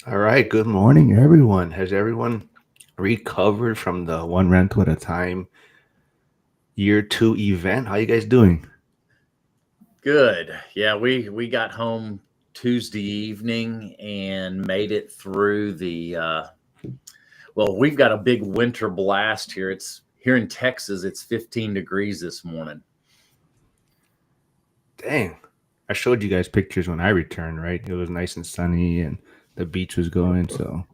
All right. Good morning, everyone. Has everyone recovered from the one rental at a time year 2 event? How you guys doing? Good. Yeah, we got home Tuesday evening and made it through well, we've got a big winter blast here. It's here in Texas, it's 15 degrees this morning. Dang. I showed you guys pictures when I returned, right? It was nice and sunny and the beach was going, so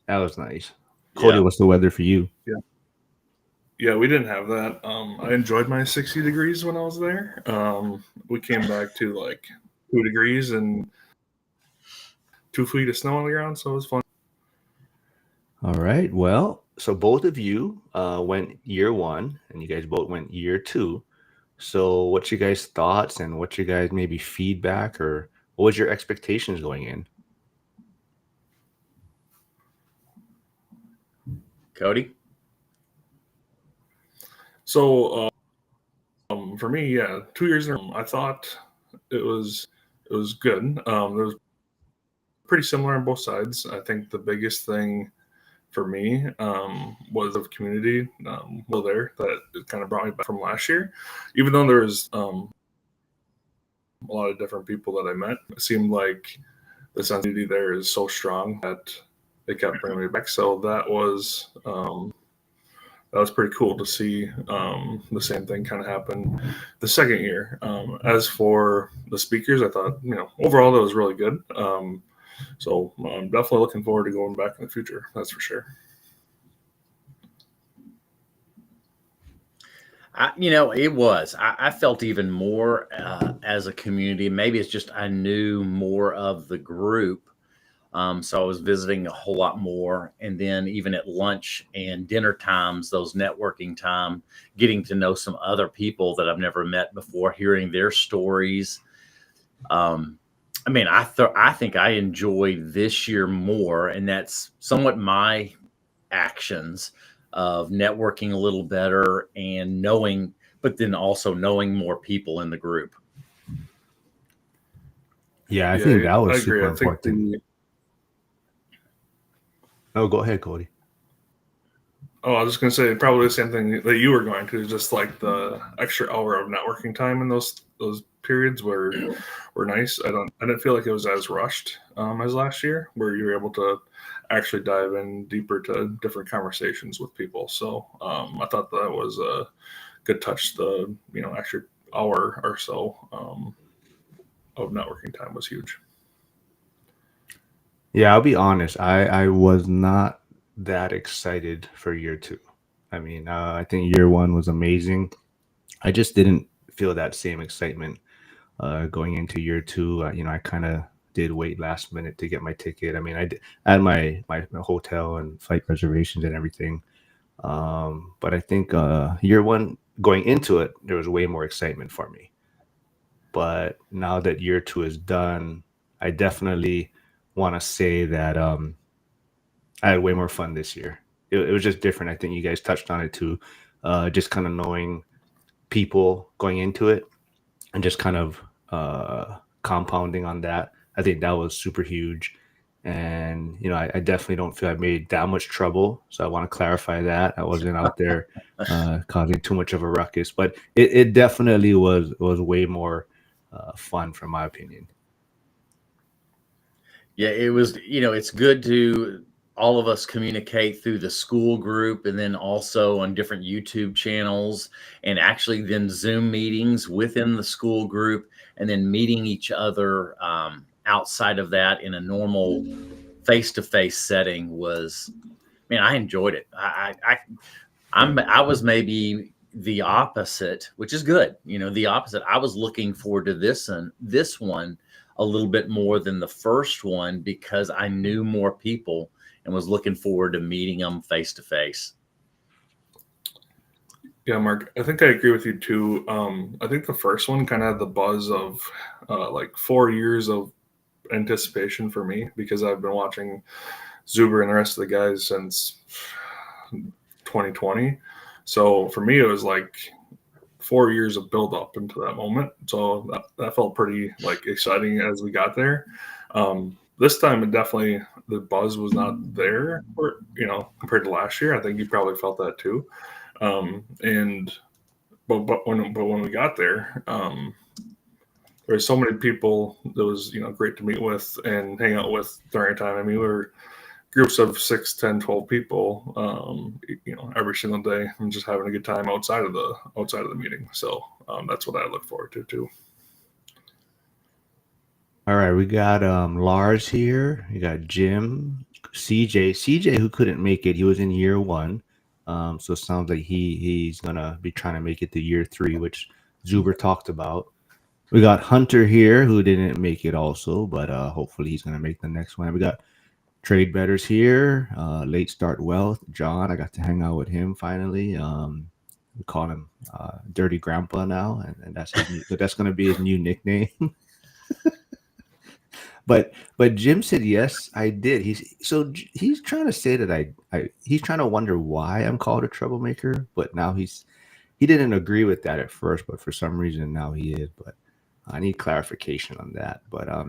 that was nice. Cody, Yeah. what's the weather for you? Yeah, yeah, we didn't have that. I enjoyed my 60 degrees when I was there. We came back to like 2 degrees and 2 feet of snow on the ground, so it was fun. All right. Well, so both of you went year 1 and you guys both went year 2. So what's your guys' thoughts and what's your guys maybe feedback or what was your expectations going in? Cody? So for me, yeah, 2 years in a row, I thought it was good. It was pretty similar on both sides. I think the biggest thing for me was of community there that it kind of brought me back from last year, even though there was a lot of different people that I met. It seemed like the sensitivity there is so strong that it kept bringing me back. So that was pretty cool to see the same thing kind of happen the second year. As for the speakers, I thought overall that was really good. So I'm definitely looking forward to going back in the future. That's for sure. It was. I felt even more as a community. Maybe it's just I knew more of the group. So I was visiting a whole lot more. And then even at lunch and dinner times, those networking time, getting to know some other people that I've never met before, hearing their stories. I think I enjoyed this year more, and that's somewhat my actions of networking a little better and knowing, but then also knowing more people in the group. Yeah, I think Yeah, that I was agree. super I think important. Oh, go ahead, Cody. I was just gonna say probably the same thing that you were going to, just like the extra hour of networking time in those periods were nice. I didn't feel like it was as rushed as last year, where you were able to actually dive in deeper to different conversations with people. So I thought that was a good touch. The extra hour or so of networking time was huge. Yeah, I'll be honest. I was not that excited for year 2. I mean, I think year 1 was amazing. I just didn't feel that same excitement going into year 2. I kind of did wait last minute to get my ticket. I mean, I had my hotel and flight reservations and everything. But I think year 1 going into it, there was way more excitement for me. But now that year 2 is done, I definitely want to say that I had way more fun this year. It was just different. I think you guys touched on it too. Just kind of knowing people going into it and just kind of compounding on that. I think that was super huge. And, I definitely don't feel I made that much trouble. So I want to clarify that. I wasn't out there causing too much of a ruckus, but it definitely was way more fun from my opinion. Yeah, it was, it's good to all of us communicate through the school group and then also on different YouTube channels and actually then Zoom meetings within the school group and then meeting each other outside of that in a normal face-to-face setting was, man, I enjoyed it. I was maybe the opposite, which is good. The opposite. I was looking forward to this one a little bit more than the first one because I knew more people and was looking forward to meeting them face to face. Yeah, Mark, I think I agree with you too. I think the first one kind of had the buzz of like 4 years of anticipation for me because I've been watching Zuber and the rest of the guys since 2020. So for me, it was like 4 years of build up into that moment. So that felt pretty like exciting as we got there. This time, it definitely the buzz was not there, or compared to last year. I think you probably felt that too. And but when we got there, there were so many people that was great to meet with and hang out with during time. I mean, we were groups of 6, 10, 12 people, every single day, and just having a good time outside of the meeting. So that's what I look forward to too. All right, we got Lars here. You got Jim, CJ, who couldn't make it. He was in year 1, so it sounds like he's gonna be trying to make it to year 3, which Zuber talked about. We got Hunter here, who didn't make it also, but hopefully he's gonna make the next one. We got Trade Betters here, Late Start Wealth. John, I got to hang out with him finally. We call him Dirty Grandpa now, and that's gonna be his new nickname. But Jim said yes, I did. He's trying to say that he's trying to wonder why I'm called a troublemaker, but now he didn't agree with that at first, but for some reason now he is. But I need clarification on that. But I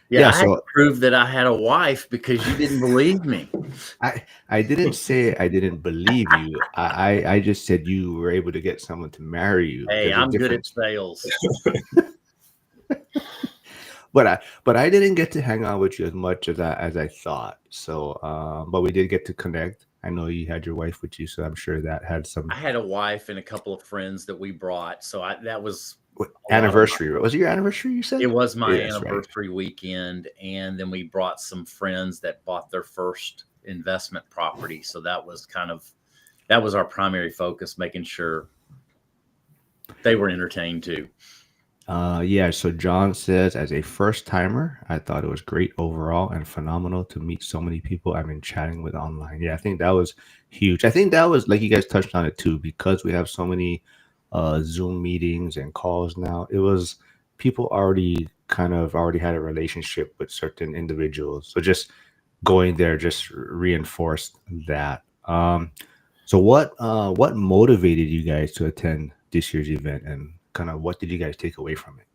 had to prove that I had a wife because you didn't believe me. I didn't say I didn't believe you. I just said you were able to get someone to marry you. Hey, I'm good at sales. But I didn't get to hang out with you as much as I thought. So, but we did get to connect. I know you had your wife with you, so I'm sure that had some. I had a wife and a couple of friends that we brought, so that was anniversary. Was it your anniversary? You said it was my anniversary weekend, and then we brought some friends that bought their first investment property. So that was our primary focus, making sure they were entertained too. So John says, as a first timer, I thought it was great overall and phenomenal to meet so many people I've been chatting with online. Yeah, I think that was huge. I think that was, like you guys touched on it too, because we have so many Zoom meetings and calls now. It was people already had a relationship with certain individuals. So just going there just reinforced that. So what motivated you guys to attend this year's event, and kind of what did you guys take away from it?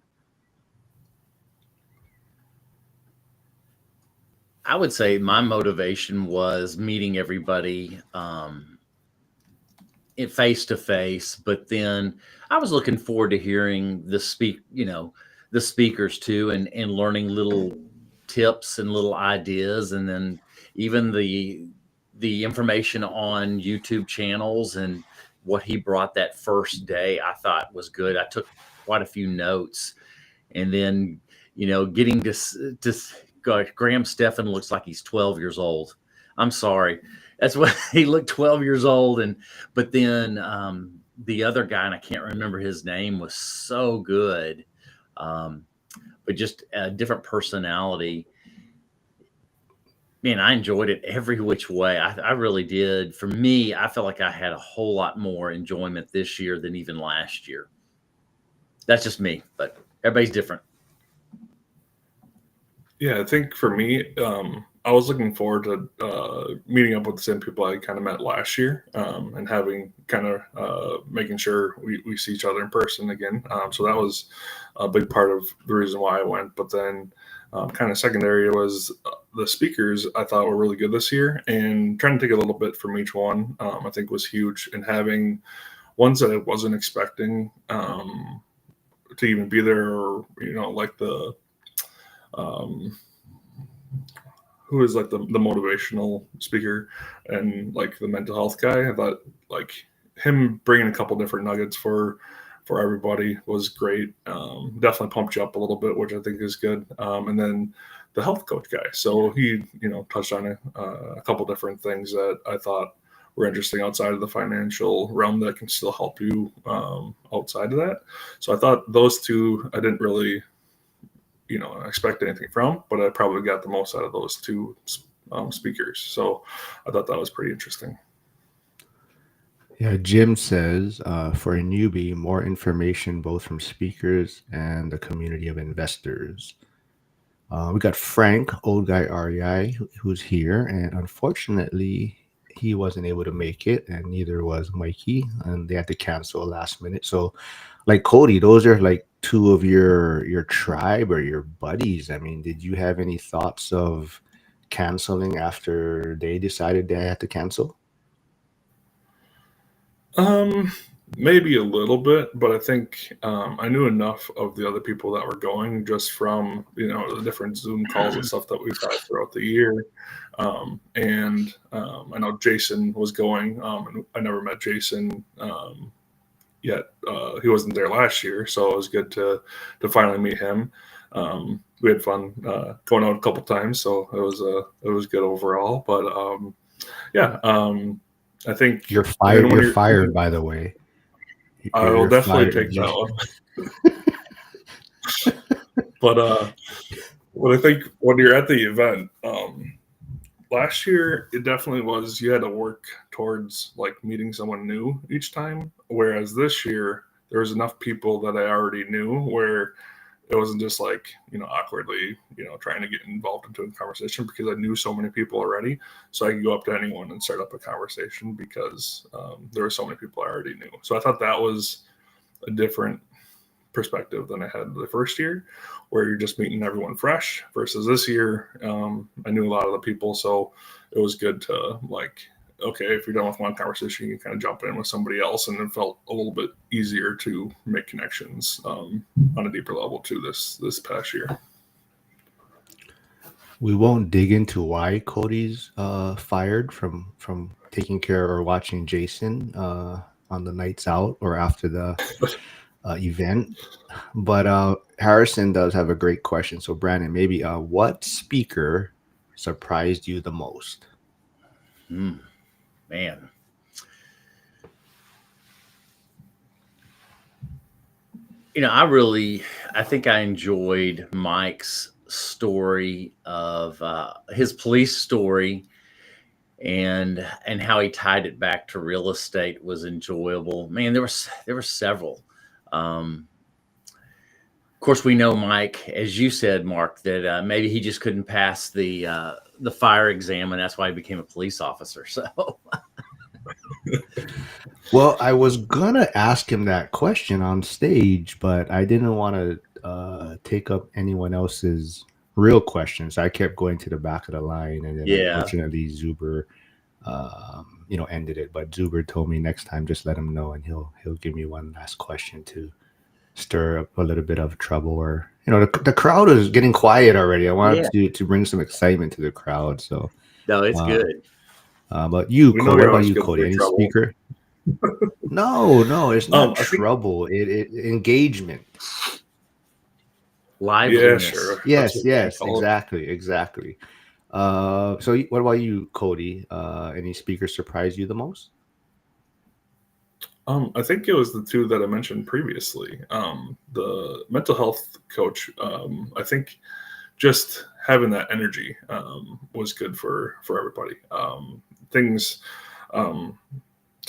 I would say my motivation was meeting everybody face to face, but then I was looking forward to hearing the speakers too, and learning little tips and little ideas, and then even the information on YouTube channels and what he brought that first day, I thought was good. I took quite a few notes, and then, getting Graham Stephan looks like he's 12 years old. I'm sorry. That's what he looked 12 years old. But then the other guy, and I can't remember his name, was so good. But just a different personality. Man, I enjoyed it every which way. I really did. For me, I felt like I had a whole lot more enjoyment this year than even last year. That's just me, but everybody's different. Yeah, I think for me, I was looking forward to meeting up with the same people I kind of met last year, and having making sure we see each other in person again. So that was a big part of the reason why I went. But then kind of secondary was the speakers I thought were really good this year, and trying to take a little bit from each one, I think was huge. And having ones that I wasn't expecting to even be there, or, like the who is like the motivational speaker and like the mental health guy. I thought like him bringing a couple different nuggets for everybody was great. Definitely pumped you up a little bit, which I think is good. And then the health coach guy. So he, touched on a couple different things that I thought were interesting outside of the financial realm that can still help you outside of that. So I thought those two, I didn't really, expect anything from, but I probably got the most out of those two speakers. So I thought that was pretty interesting. Yeah, Jim says, for a newbie, more information both from speakers and the community of investors. We got Frank, old guy REI, who's here, and unfortunately, he wasn't able to make it, and neither was Mikey, and they had to cancel last minute. So, like Cody, those are like two of your tribe or your buddies. I mean, did you have any thoughts of canceling after they decided they had to cancel? Maybe a little bit, but I think I knew enough of the other people that were going just from the different Zoom calls and stuff that we've had throughout the year. And I know Jason was going, and I never met Jason yet. He wasn't there last year, so it was good to finally meet him. We had fun going out a couple times, so it was good overall. But yeah, I think You're fired. You're fired, by the way. I will definitely take that one. But I think when you're at the event, last year it definitely was you had to work towards like meeting someone new each time, whereas this year there was enough people that I already knew where it wasn't just like awkwardly trying to get involved into a conversation because I knew so many people already, so I could go up to anyone and start up a conversation because there were so many people I already knew. So I thought that was a different perspective than I had the first year, where you're just meeting everyone fresh, versus this year I knew a lot of the people, so it was good to okay, if you're done with one conversation, you can kind of jump in with somebody else, and it felt a little bit easier to make connections on a deeper level too this past year. We won't dig into why Cody's fired from taking care or watching Jason on the nights out or after the event, but Harrison does have a great question. So Brandon, maybe what speaker surprised you the most? Man. I think I enjoyed Mike's story of his police story and how he tied it back to real estate was enjoyable. Man, there were several. Of course, we know Mike, as you said, Mark, that maybe he just couldn't pass the fire exam, and that's why he became a police officer. So. Well, I was gonna ask him that question on stage, but I didn't want to take up anyone else's real questions. I kept going to the back of the line, and then unfortunately Zuber, ended it. But Zuber told me next time just let him know, and he'll give me one last question to stir up a little bit of trouble. Or the crowd is getting quiet already. I wanted to bring some excitement to the crowd. So no, it's good. But you, Cody, what about you, Cody? Any speaker? No, it's not trouble. It engagement. Liveliness. Yeah, sure. Yes, exactly. So what about you, Cody? Any speaker surprised you the most? I think it was the two that I mentioned previously. The mental health coach. I think just having that energy was good for everybody. Things to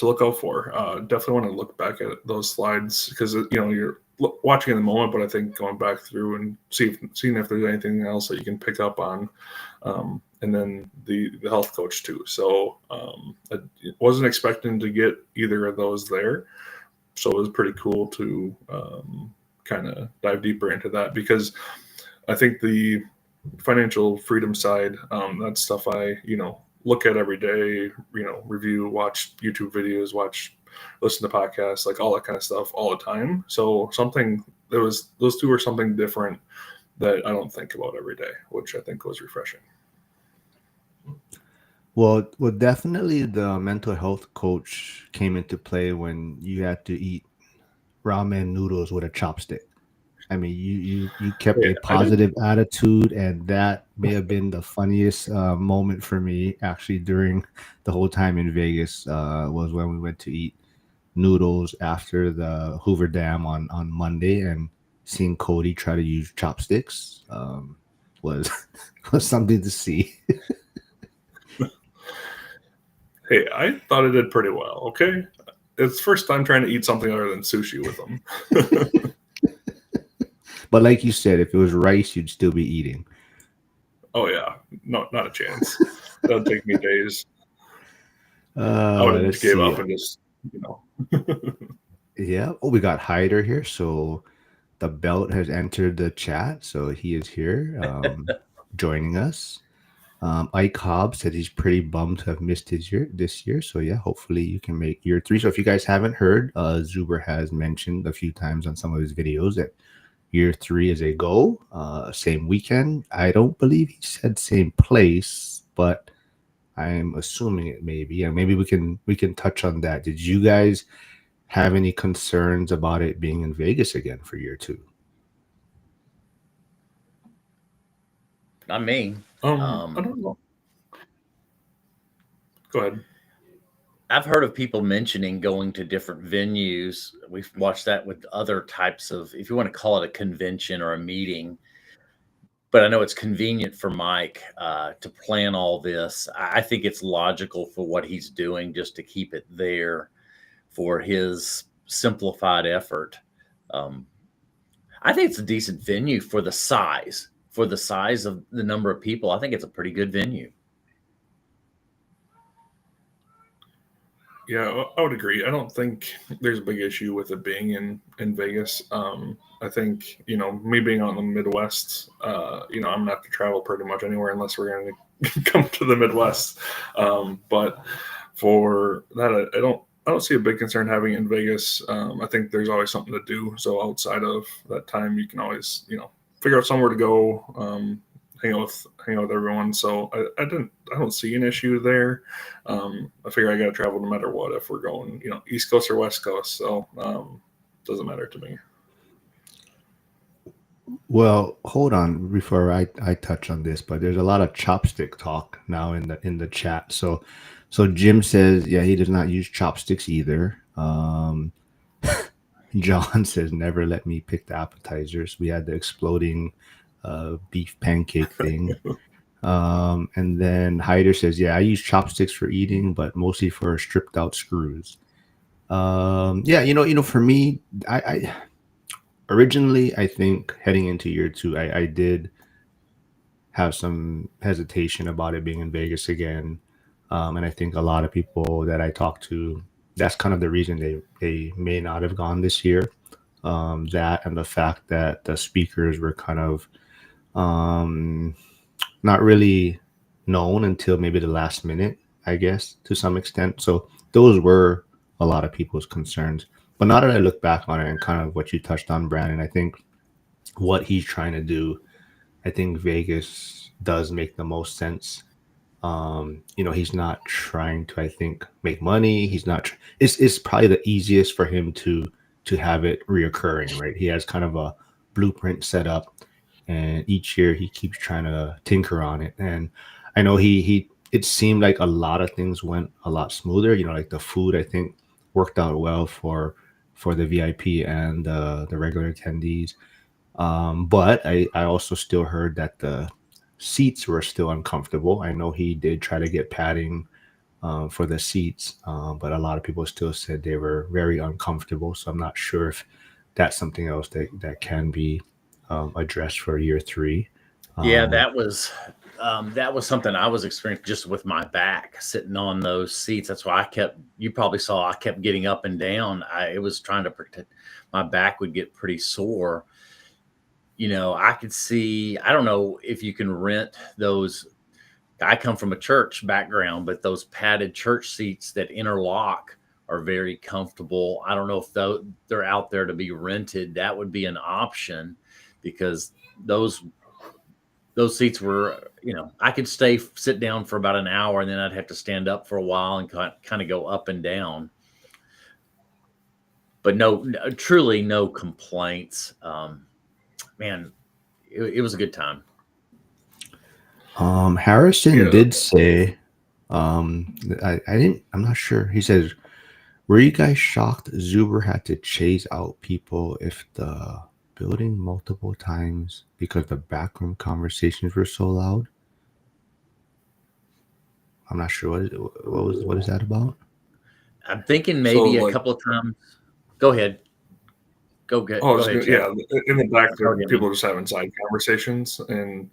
look out for. Definitely want to look back at those slides because you're watching in the moment, but I think going back through and seeing if there's anything else that you can pick up on, and then the health coach too. So I wasn't expecting to get either of those there, so it was pretty cool to kind of dive deeper into that, because I think the financial freedom side, that's stuff I look at every day, review, watch YouTube videos, listen to podcasts, like all that kind of stuff all the time. So those two were something different that I don't think about every day, which I think was refreshing. Well, definitely the mental health coach came into play when you had to eat ramen noodles with a chopstick. I mean, you kept a positive attitude, and that may have been the funniest moment for me actually during the whole time in Vegas. Was when we went to eat noodles after the Hoover Dam on Monday, and seeing Cody try to use chopsticks was something to see. Hey, I thought I did pretty well. Okay, it's first time trying to eat something other than sushi with them. But like you said, if it was rice, you'd still be eating. Oh yeah, not a chance. That'll take me days. I would have gave up and just Yeah. Oh, we got Hyder here. So the belt has entered the chat. So he is here joining us. Ike Hobbs said he's pretty bummed to have missed this year. So yeah, hopefully you can make year 3. So if you guys haven't heard, Zuber has mentioned a few times on some of his videos that year 3 is a go. Same weekend. I don't believe he said same place, but I'm assuming it may be. And maybe we can touch on that. Did you guys have any concerns about it being in Vegas again for year 2? Not me. I don't know. Go ahead. I've heard of people mentioning going to different venues. We've watched that with other types of, if you want to call it a convention or a meeting. But I know it's convenient for Mike to plan all this. I think it's logical for what he's doing just to keep it there for his simplified effort. I think it's a decent venue for the size of the number of people. I think it's a pretty good venue. Yeah, I would agree. I don't think there's a big issue with it being in Vegas. I think, me being on the Midwest, I'm gonna have to travel pretty much anywhere unless we're going to come to the Midwest. But for that, I don't see a big concern having it in Vegas. I think there's always something to do. So outside of that time, you can always, figure out somewhere to go, hang out with everyone. So I don't see an issue there. I figure I got to travel no matter what if we're going, East Coast or West Coast. So doesn't matter to me. Well, hold on before I touch on this, but there's a lot of chopstick talk now in the chat. So Jim says, yeah, he does not use chopsticks either. John says, never let me pick the appetizers. We had the exploding beef pancake thing. And then Hyder says, yeah, I use chopsticks for eating, but mostly for stripped out screws. Yeah, for me, I originally, I think heading into year 2, I did have some hesitation about it being in Vegas again. And I think a lot of people that I talked to, that's kind of the reason they may not have gone this year. That and the fact that the speakers were kind of not really known until maybe the last minute, I guess, to some extent. So those were a lot of people's concerns. But now that I look back on it and kind of what you touched on, Brandon, I think what he's trying to do, I think Vegas does make the most sense. He's not trying to, I think, make money. He's not. It's probably the easiest for him to have it reoccurring, right? He has kind of a blueprint set up, and each year he keeps trying to tinker on it. And I know it seemed like a lot of things went a lot smoother. Like the food, I think, worked out well for the VIP and the regular attendees. But I also still heard that the seats were still uncomfortable. I know he did try to get padding for the seats, but a lot of people still said they were very uncomfortable. So I'm not sure if that's something else that can be addressed for year 3. Yeah, that was something I was experiencing just with my back sitting on those seats. That's why you probably saw I kept getting up and down. It was trying to protect my back would get pretty sore. I could see, I don't know if you can rent those. I come from a church background, but those padded church seats that interlock are very comfortable. I don't know if they're out there to be rented. That would be an option because those seats were, I could sit down for about an hour and then I'd have to stand up for a while and kind of go up and down. But truly no complaints. Man, it was a good time. Harrison did say, I'm not sure. He says, were you guys shocked Zuber had to chase out people if the building multiple times because the backroom conversations were so loud? I'm not sure what is that about. I'm thinking maybe a couple of times. Go ahead. Go ahead. Yeah, in the back there, people are just having side conversations, and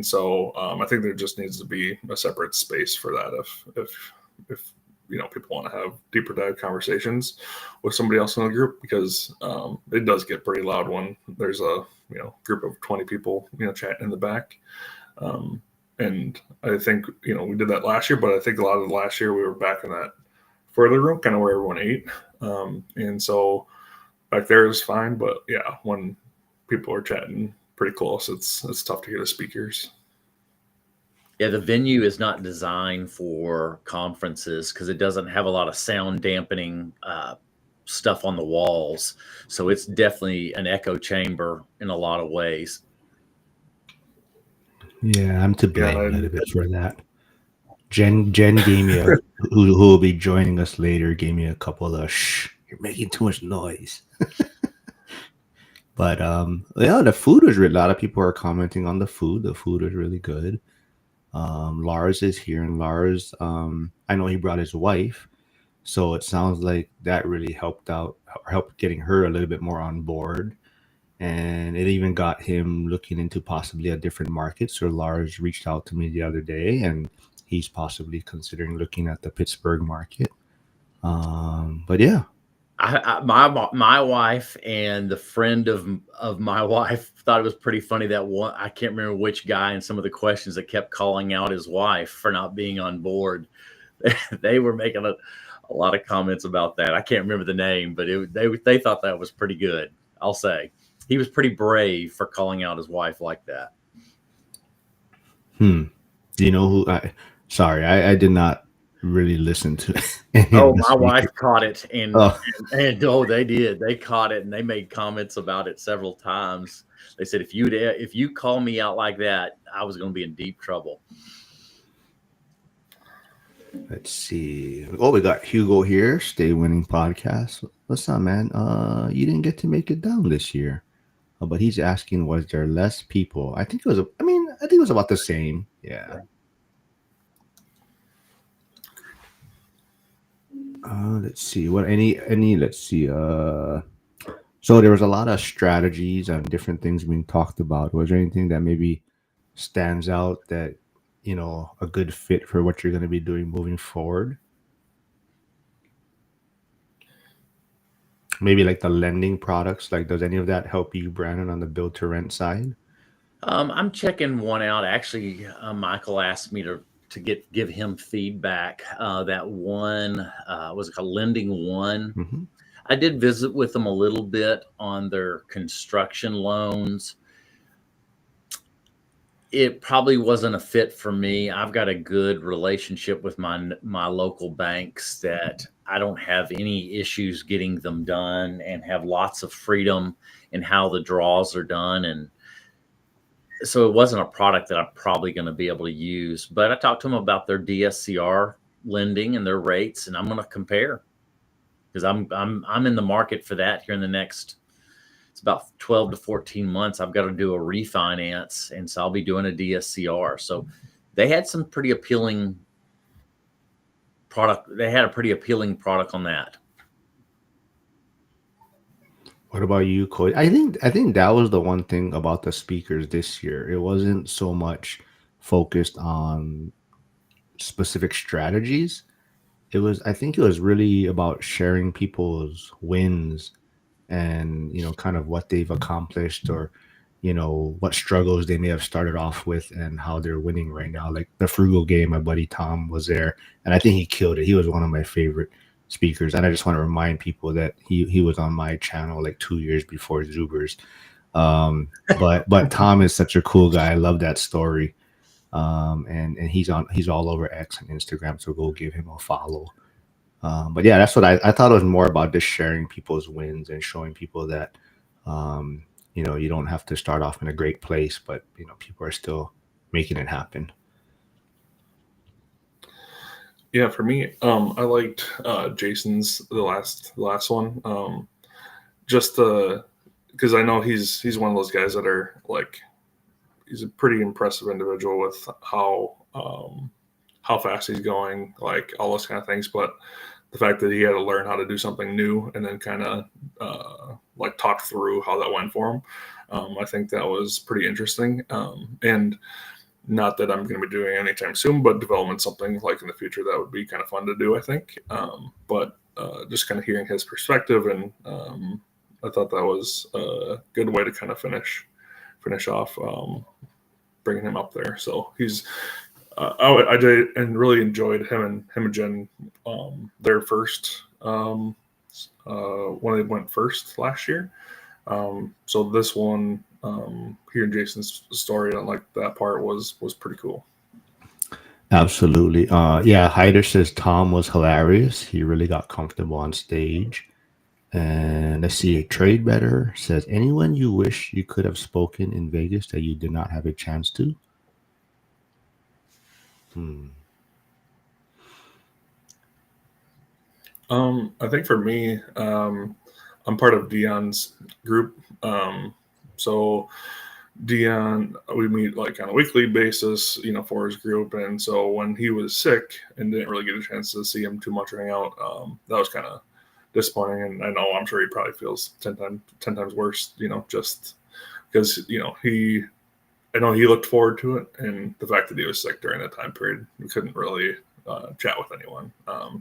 so I think there just needs to be a separate space for that if people want to have deeper dive conversations with somebody else in the group, because it does get pretty loud when there's a group of 20 people chatting in the back. And I think, we did that last year, but I think a lot of the last year we were back in that further room, kind of where everyone ate. And so back there is fine, but yeah, when people are chatting pretty close, it's tough to hear the speakers. Yeah, the venue is not designed for conferences because it doesn't have a lot of sound dampening stuff on the walls. So it's definitely an echo chamber in a lot of ways. Yeah, I'm to blame Yeah, a little bit for that. Jen gave me who will be joining us later, gave me a couple of you're making too much noise. But yeah, the food was really, a lot of people are commenting on the food. The food was really good. Lars is here, and Lars, I know he brought his wife, so it sounds like that really helped out, or helped getting her a little bit more on board. And it even got him looking into possibly a different market. So Lars reached out to me the other day, and he's possibly considering looking at the Pittsburgh market. But yeah, My wife and the friend of my wife thought it was pretty funny that one, I can't remember which guy, and some of the questions that kept calling out his wife for not being on board. They were making a lot of comments about that. I can't remember the name, but they thought that was pretty good. I'll say he was pretty brave for calling out his wife like that. Do you know who? Sorry, I did not really listen to any Oh, of the my wife speakers. caught it, Oh, and oh, they did. They caught it, and they made comments about it several times. They said if you call me out like that, I was going to be in deep trouble. let's see. Oh, we got Hugo here, Stay Winning Podcast. What's up, man? You didn't get to make it down this year. But he's asking, was there less people? I think it was. I think it was about the same. Yeah. Let's see. What any? Let's see. So there was a lot of strategies and different things being talked about. Was there anything that maybe stands out that a good fit for what you're going to be doing moving forward? Maybe like the lending products. Like, does any of that help you, Brandon, on the build to rent side? I'm checking one out. Actually, Michael asked me to give him feedback. That one was a lending one. Mm-hmm. I did visit with them a little bit on their construction loans. It probably wasn't a fit for me. I've got a good relationship with my local banks that I don't have any issues getting them done, and have lots of freedom in how the draws are done. And so it wasn't a product that I'm probably going to be able to use. But I talked to them about their DSCR lending and their rates, and I'm going to compare, because I'm in the market for that here in the next, it's about 12 to 14 months. I've got to do a refinance, and so I'll be doing a DSCR. So they had some pretty appealing product. They had a pretty appealing product on that. What about you, Cody? I think that was the one thing about the speakers this year. It wasn't so much focused on specific strategies. I think it was really about sharing people's wins and kind of what they've accomplished, or what struggles they may have started off with and how they're winning right now. Like the frugal game, my buddy Tom was there, and I think he killed it. He was one of my favorite speakers, and I just want to remind people that he was on my channel like 2 years before Zuber's. But Tom is such a cool guy. I love that story. And he's all over X and Instagram, so go give him a follow. But yeah, that's what I thought. It was more about just sharing people's wins and showing people that you don't have to start off in a great place, but people are still making it happen. Yeah, for me, I liked Jason's the last one. Just because I know he's one of those guys that are like, he's a pretty impressive individual with how fast he's going, like all those kind of things. But the fact that he had to learn how to do something new and then kind of like talk through how that went for him, I think that was pretty interesting. And not that I'm going to be doing anytime soon, but development something like in the future that would be kind of fun to do, I think. But just kind of hearing his perspective, and I thought that was a good way to kind of finish off bringing him up there. So he's I did and really enjoyed him and Jen their first when they went first last year. So this one, hearing Jason's story on like that part was pretty cool. Absolutely. Yeah, Hyder says Tom was hilarious. He really got comfortable on stage. And let's see, Trade Better says, anyone you wish you could have spoken in Vegas that you did not have a chance to? I think for me, I'm part of Dion's group. So Dion, we meet like on a weekly basis, for his group. And so when he was sick and didn't really get a chance to see him too much or hang out, that was kind of disappointing. And I'm sure he probably feels 10 times worse, just because, I know he looked forward to it. And the fact that he was sick during that time period, he couldn't really chat with anyone.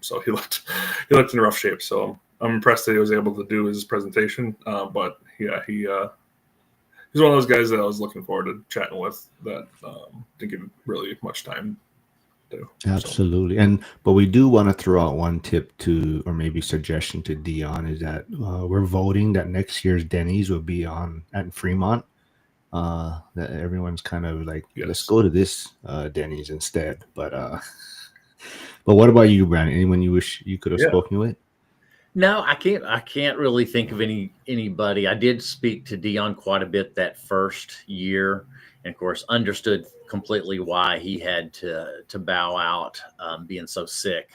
So he looked in rough shape. So I'm impressed that he was able to do his presentation. But yeah, he's one of those guys that I was looking forward to chatting with that didn't give really much time to. Absolutely. But we do want to throw out one tip to, or maybe suggestion to Dion, is that we're voting that next year's Denny's will be on at Fremont. That everyone's kind of like, Yes. Let's go to this Denny's instead. But what about you, Brandon? Anyone you wish you could have spoken with? No, I can't really think of anybody. I did speak to Dion quite a bit that first year, and of course understood completely why he had to bow out, being so sick.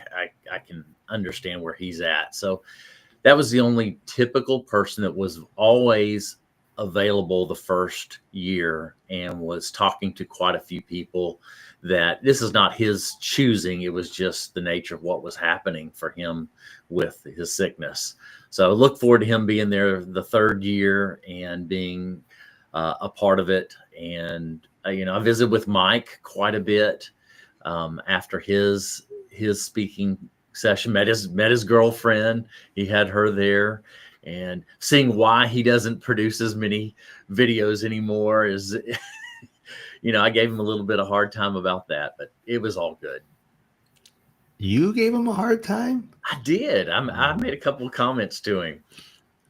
I can understand where he's at. So that was the only typical person that was always available the first year and was talking to quite a few people. That this is not his choosing. It was just the nature of what was happening for him with his sickness. So look forward to him being there the third year and being a part of it. And, I visited with Mike quite a bit after his speaking session, met his girlfriend. He had her there, and seeing why he doesn't produce as many videos anymore is, I gave him a little bit of hard time about that, but it was all good. You gave him a hard time? I did. I made a couple of comments to him.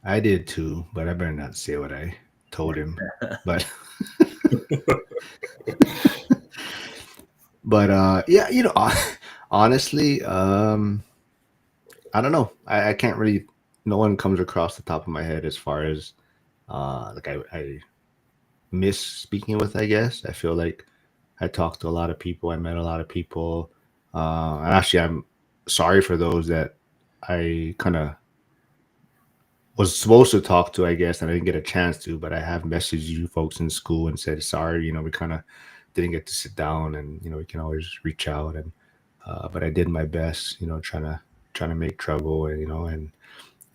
I did too, but I better not say what I told him. But honestly, I don't know. I can't really. No one comes across the top of my head as far as like I miss speaking with. I guess I feel like I talked to a lot of people. I met a lot of people. And actually, I'm sorry for those that I kind of was supposed to talk to, I guess, and I didn't get a chance to. But I have messaged you folks in school and said sorry. We kind of didn't get to sit down, and we can always reach out. And but I did my best, trying to make trouble, and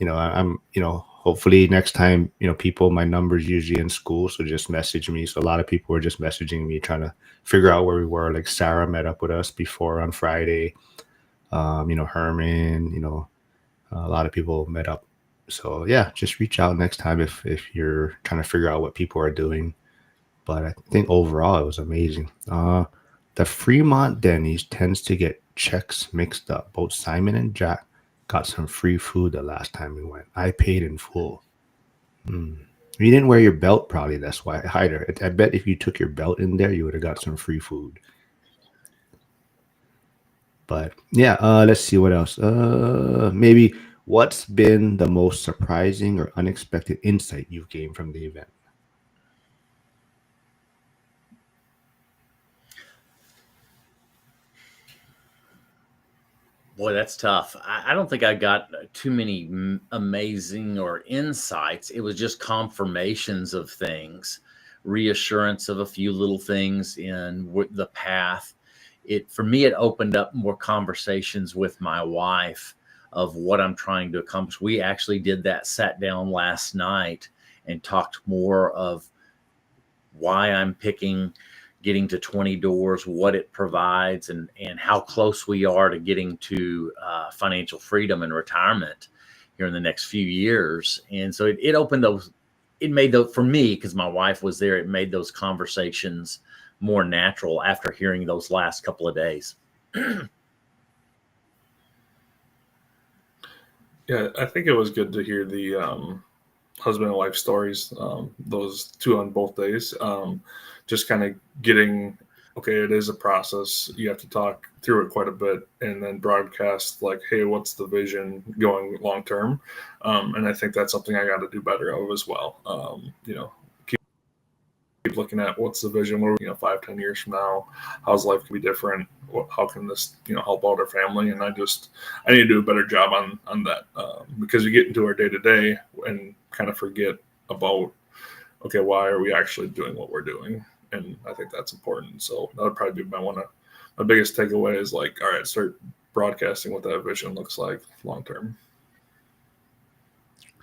I'm hopefully next time, people, my number's usually in school, so just message me. So a lot of people were just messaging me trying to figure out where we were. Like Sarah met up with us before on Friday. Herman, a lot of people met up. So yeah, just reach out next time if you're trying to figure out what people are doing. But I think overall it was amazing. The Fremont Denny's tends to get checks mixed up. Both Simon and Jack got some free food the last time we went. I paid in full. You didn't wear your belt, probably. That's why. Hyder, I bet if you took your belt in there, you would have got some free food. But yeah, let's see what else. Maybe what's been the most surprising or unexpected insight you've gained from the event? Boy, that's tough. I don't think I got too many amazing or insights. It was just confirmations of things, reassurance of a few little things in the path. For me, it opened up more conversations with my wife of what I'm trying to accomplish. We actually did that, sat down last night and talked more of why I'm picking getting to 20 doors, what it provides, and how close we are to getting to financial freedom and retirement here in the next few years. And so it opened those, it made those, for me, because my wife was there, it made those conversations more natural after hearing those last couple of days. Yeah, I think it was good to hear the husband and wife stories, those two on both days. Just kind of getting, okay, it is a process. You have to talk through it quite a bit and then broadcast like, hey, what's the vision going long term? And I think that's something I got to do better of as well. Keep looking at what's the vision, what 5-10 years from now, how's life can be different, how can this help out our family. And I need to do a better job on that, because we get into our day-to-day and kind of forget about, okay, why are we actually doing what we're doing? And I think that's important. So that would probably be my biggest takeaway is like, all right, start broadcasting what that vision looks like long term.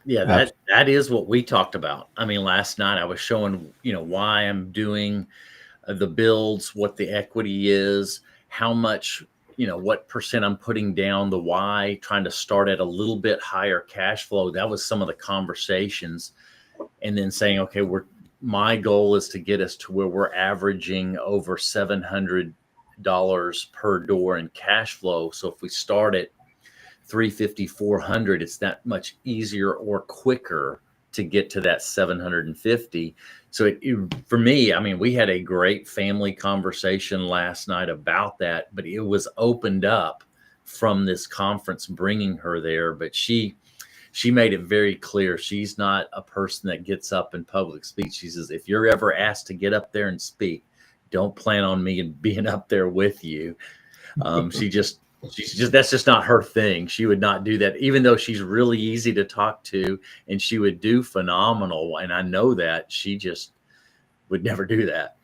Yeah, that is what we talked about. I mean, last night I was showing, why I'm doing the builds, what the equity is, how much, what percent I'm putting down, the why, trying to start at a little bit higher cash flow. That was some of the conversations. And then saying, okay, my goal is to get us to where we're averaging over $700 per door in cash flow. So if we start at 350, 400, it's that much easier or quicker to get to that 750. So for me, I mean, we had a great family conversation last night about that, but it was opened up from this conference bringing her there. But she made it very clear she's not a person that gets up in public speech. She says, if you're ever asked to get up there and speak, don't plan on me being up there with you. That's just not her thing. She would not do that, even though she's really easy to talk to and she would do phenomenal. And I know that she just would never do that.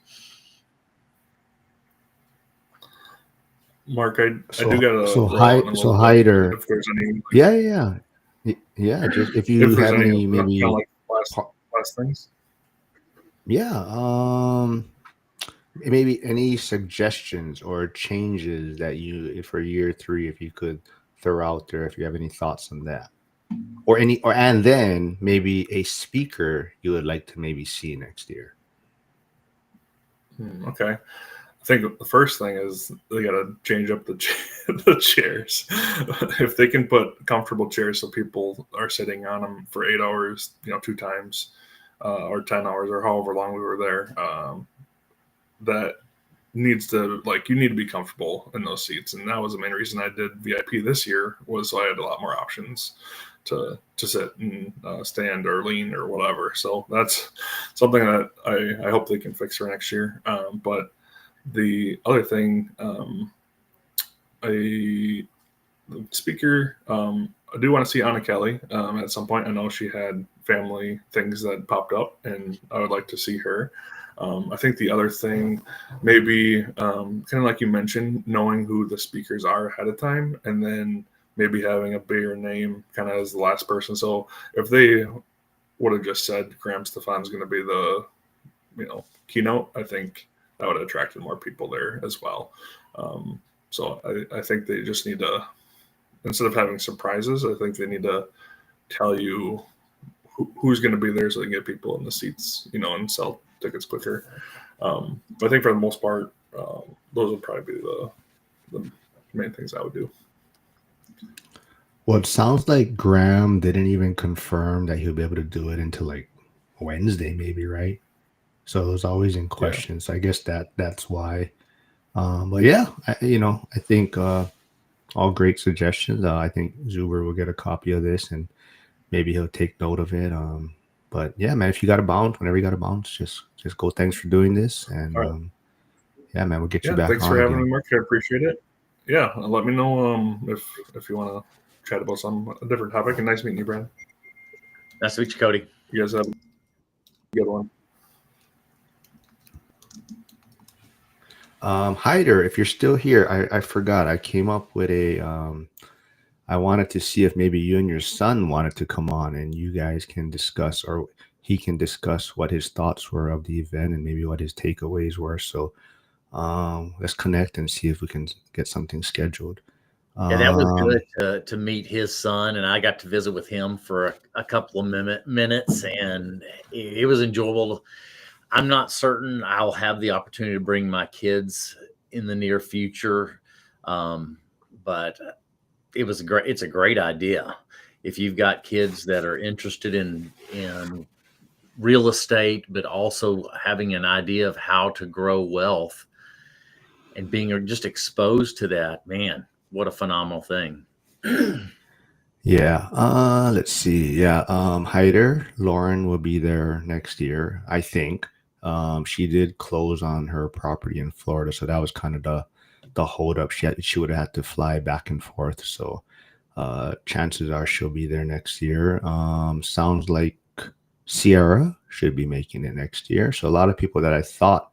Mark, I do got so Hyder. If there's any, yeah. Just if you have any maybe like last things. Yeah. Maybe any suggestions or changes that you for year 3, if you could throw out there, if you have any thoughts on that, and then maybe a speaker you would like to maybe see next year. Okay. I think the first thing is they got to change up the chairs. If they can put comfortable chairs so people are sitting on them for 8 hours, 2 times, or 10 hours, or however long we were there, that needs to, like, you need to be comfortable in those seats. And that was the main reason I did VIP this year, was so I had a lot more options to sit and stand or lean or whatever. So that's something that I hope they can fix for next year. But the other thing, the speaker, I do want to see Anna Kelly at some point. I know she had family things that popped up, and I would like to see her. I think the other thing, maybe kind of like you mentioned, knowing who the speakers are ahead of time, and then maybe having a bigger name kind of as the last person. So if they would have just said Graham Stefan's going to be the keynote, I think that would have attracted more people there as well. So I think they just need to, instead of having surprises, I think they need to tell you who's going to be there so they can get people in the seats, and sell tickets quicker. But I think for the most part, those would probably be the main things I would do. Well, it sounds like Graham didn't even confirm that he'll be able to do it until like Wednesday, maybe, right? So it was always in question. So I guess that's why. But yeah, I think all great suggestions. I think Zuber will get a copy of this and maybe he'll take note of it. But yeah, man, if you got to bounce, whenever you got to bounce, just go. Thanks for doing this, and right. Yeah, man, we'll get you back. Thanks for having me, Mark. I appreciate it. Yeah, let me know if you want to chat about a different topic. And nice meeting you, Brad. Nice to meet you, Cody. You guys have a good one. Hyder, if you're still here, I forgot. I came up with I wanted to see if maybe you and your son wanted to come on and you guys can discuss, or he can discuss what his thoughts were of the event and maybe what his takeaways were. So let's connect and see if we can get something scheduled. Yeah, that was good to meet his son, and I got to visit with him for a couple of minutes, and it was enjoyable. I'm not certain I'll have the opportunity to bring my kids in the near future, but it's a great idea. If you've got kids that are interested in real estate, but also having an idea of how to grow wealth and being just exposed to that, man, what a phenomenal thing. Yeah. Let's see. Yeah. Hyder, Lauren will be there next year, I think. She did close on her property in Florida, so that was kind of the hold up. She would have had to fly back and forth. So chances are she'll be there next year. Sounds like Sierra should be making it next year. So a lot of people that I thought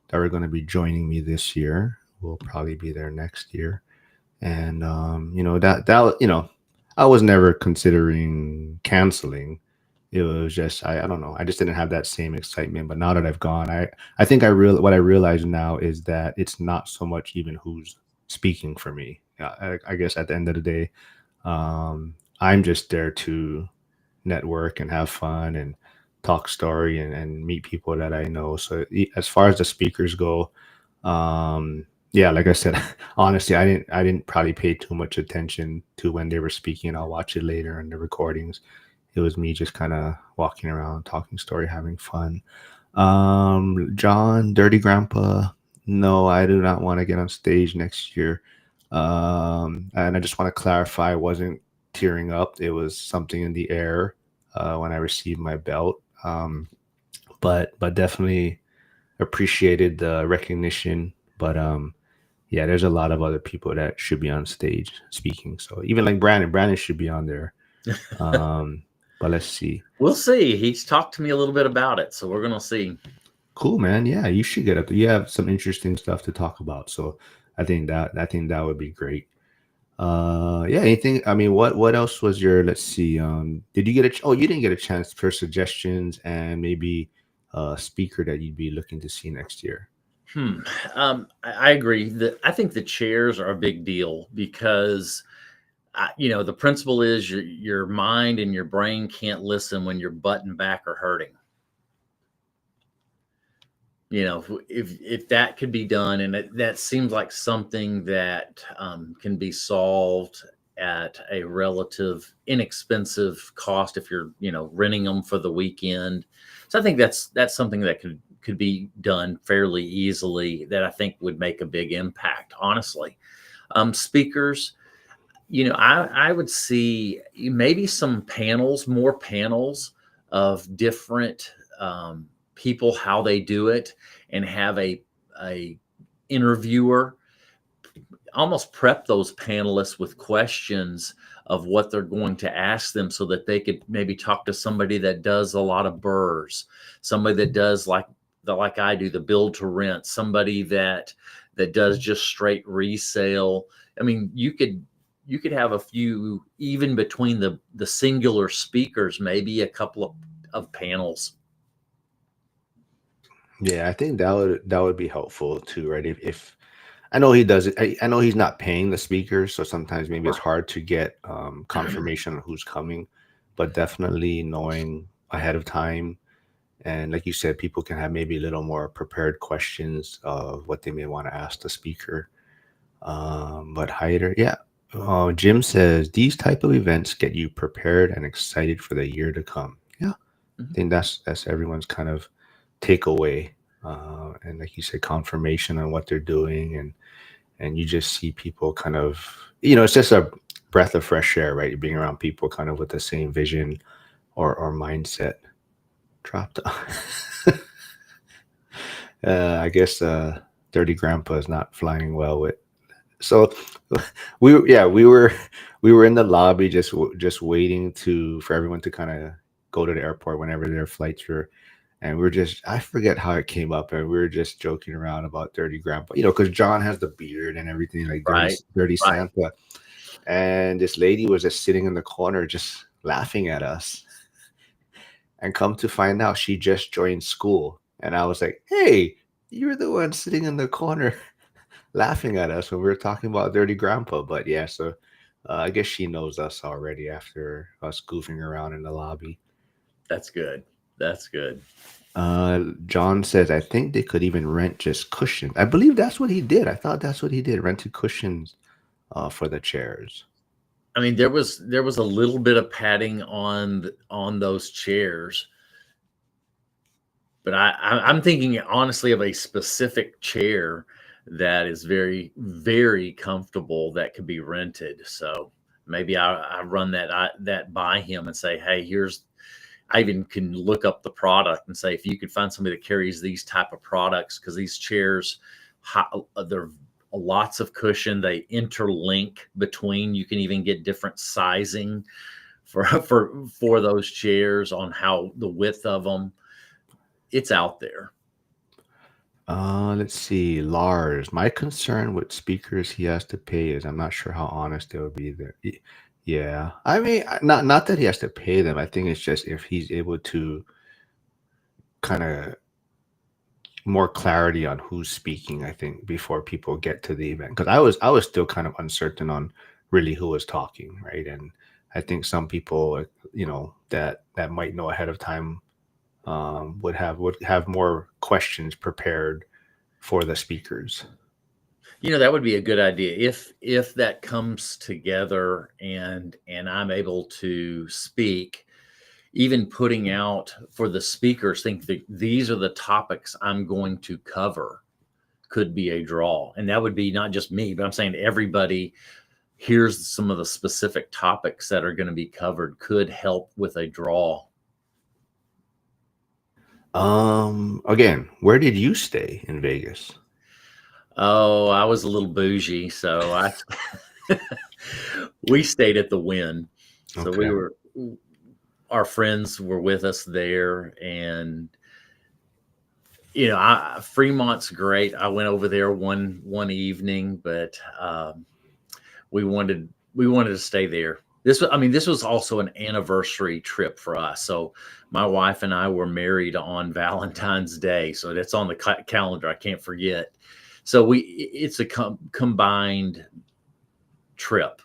that were going to be joining me this year will probably be there next year. And I was never considering canceling. It was just I don't know. I just didn't have that same excitement. But now that I've gone, I think what I realize now is that it's not so much even who's speaking for me. I guess at the end of the day, I'm just there to network and have fun and talk story and meet people that I know. So as far as the speakers go, yeah, like I said, honestly, I didn't probably pay too much attention to when they were speaking. I'll watch it later in the recordings. It was me just kind of walking around, talking story, having fun. John, Dirty Grandpa, no, I do not want to get on stage next year. And I just want to clarify, I wasn't tearing up. It was something in the air when I received my belt. But definitely appreciated the recognition. But yeah, there's a lot of other people that should be on stage speaking. So even like Brandon should be on there. But let's see. We'll see. He's talked to me a little bit about it, so we're gonna see. Cool, man. Yeah, you should get up. You have some interesting stuff to talk about. So I think that would be great. Yeah, anything, I mean, what else was your, let's see, did you get oh, you didn't get a chance for suggestions and maybe a speaker that you'd be looking to see next year? I agree that I think the chairs are a big deal because the principle is your mind and your brain can't listen when your butt and back are hurting. If that could be done, and that seems like something that can be solved at a relative inexpensive cost if you're renting them for the weekend. So I think that's something that could be done fairly easily, that I think would make a big impact, honestly. Speakers, I would see maybe some more panels of different people, how they do it, and have a interviewer almost prep those panelists with questions of what they're going to ask them, so that they could maybe talk to somebody that does a lot of burrs, somebody that does like I do, the build to rent, somebody that does just straight resale. I mean, you could have a few, even between the singular speakers, maybe a couple of panels. Yeah, I think that would be helpful too, right? If I know he does it, I know he's not paying the speakers, so sometimes maybe it's hard to get confirmation on who's coming, but definitely knowing ahead of time. And like you said, people can have maybe a little more prepared questions of what they may want to ask the speaker. But Hyder, yeah. Jim says these type of events get you prepared and excited for the year to come. Yeah, I think that's everyone's kind of takeaway. And like you said, confirmation on what they're doing, and you just see people kind of, it's just a breath of fresh air, right? You're being around people kind of with the same vision or mindset. Dropped. I guess Dirty Grandpa is not flying well with. So we were in the lobby just waiting for everyone to kind of go to the airport whenever their flights were, and I forget how it came up, and we were just joking around about Dirty Grandpa, because John has the beard and everything, like dirty Santa, and this lady was just sitting in the corner just laughing at us. And come to find out, she just joined school. And I was like, hey, you're the one sitting in the corner laughing at us when we were talking about Dirty Grandpa. But yeah, so I guess she knows us already after us goofing around in the lobby. That's good. That's good. John says, I think they could even rent just cushions. I believe that's what he did. I thought that's what he did, rented cushions for the chairs. I mean, there was a little bit of padding on those chairs, but I'm thinking honestly of a specific chair that is very, very comfortable that could be rented. So maybe I run that by him and say, hey, here's. I even can look up the product and say if you could find somebody that carries these type of products, because these chairs, they're lots of cushion. They interlink between. You can even get different sizing for those chairs on how the width of them. It's out there. Let's see. Lars, my concern with speakers he has to pay is I'm not sure how honest they'll be there. Yeah. I mean, not that he has to pay them. I think it's just if he's able to kind of more clarity on who's speaking, I think, before people get to the event. Because I was still kind of uncertain on really who was talking, right? And I think some people, that might know ahead of time would have more questions prepared for the speakers. That would be a good idea if that comes together and I'm able to speak. Even putting out for the speakers, think that these are the topics I'm going to cover could be a draw. And that would be not just me, but I'm saying everybody. Here's some of the specific topics that are going to be covered could help with a draw. Again, where did you stay in Vegas? Oh, I was a little bougie, so we stayed at the Wynn. So Okay. our friends were with us there, and Fremont's great. I went over there one evening, but we wanted to stay there. This was also an anniversary trip for us. So my wife and I were married on Valentine's Day, so that's on the calendar. I can't forget. So it's a combined trip.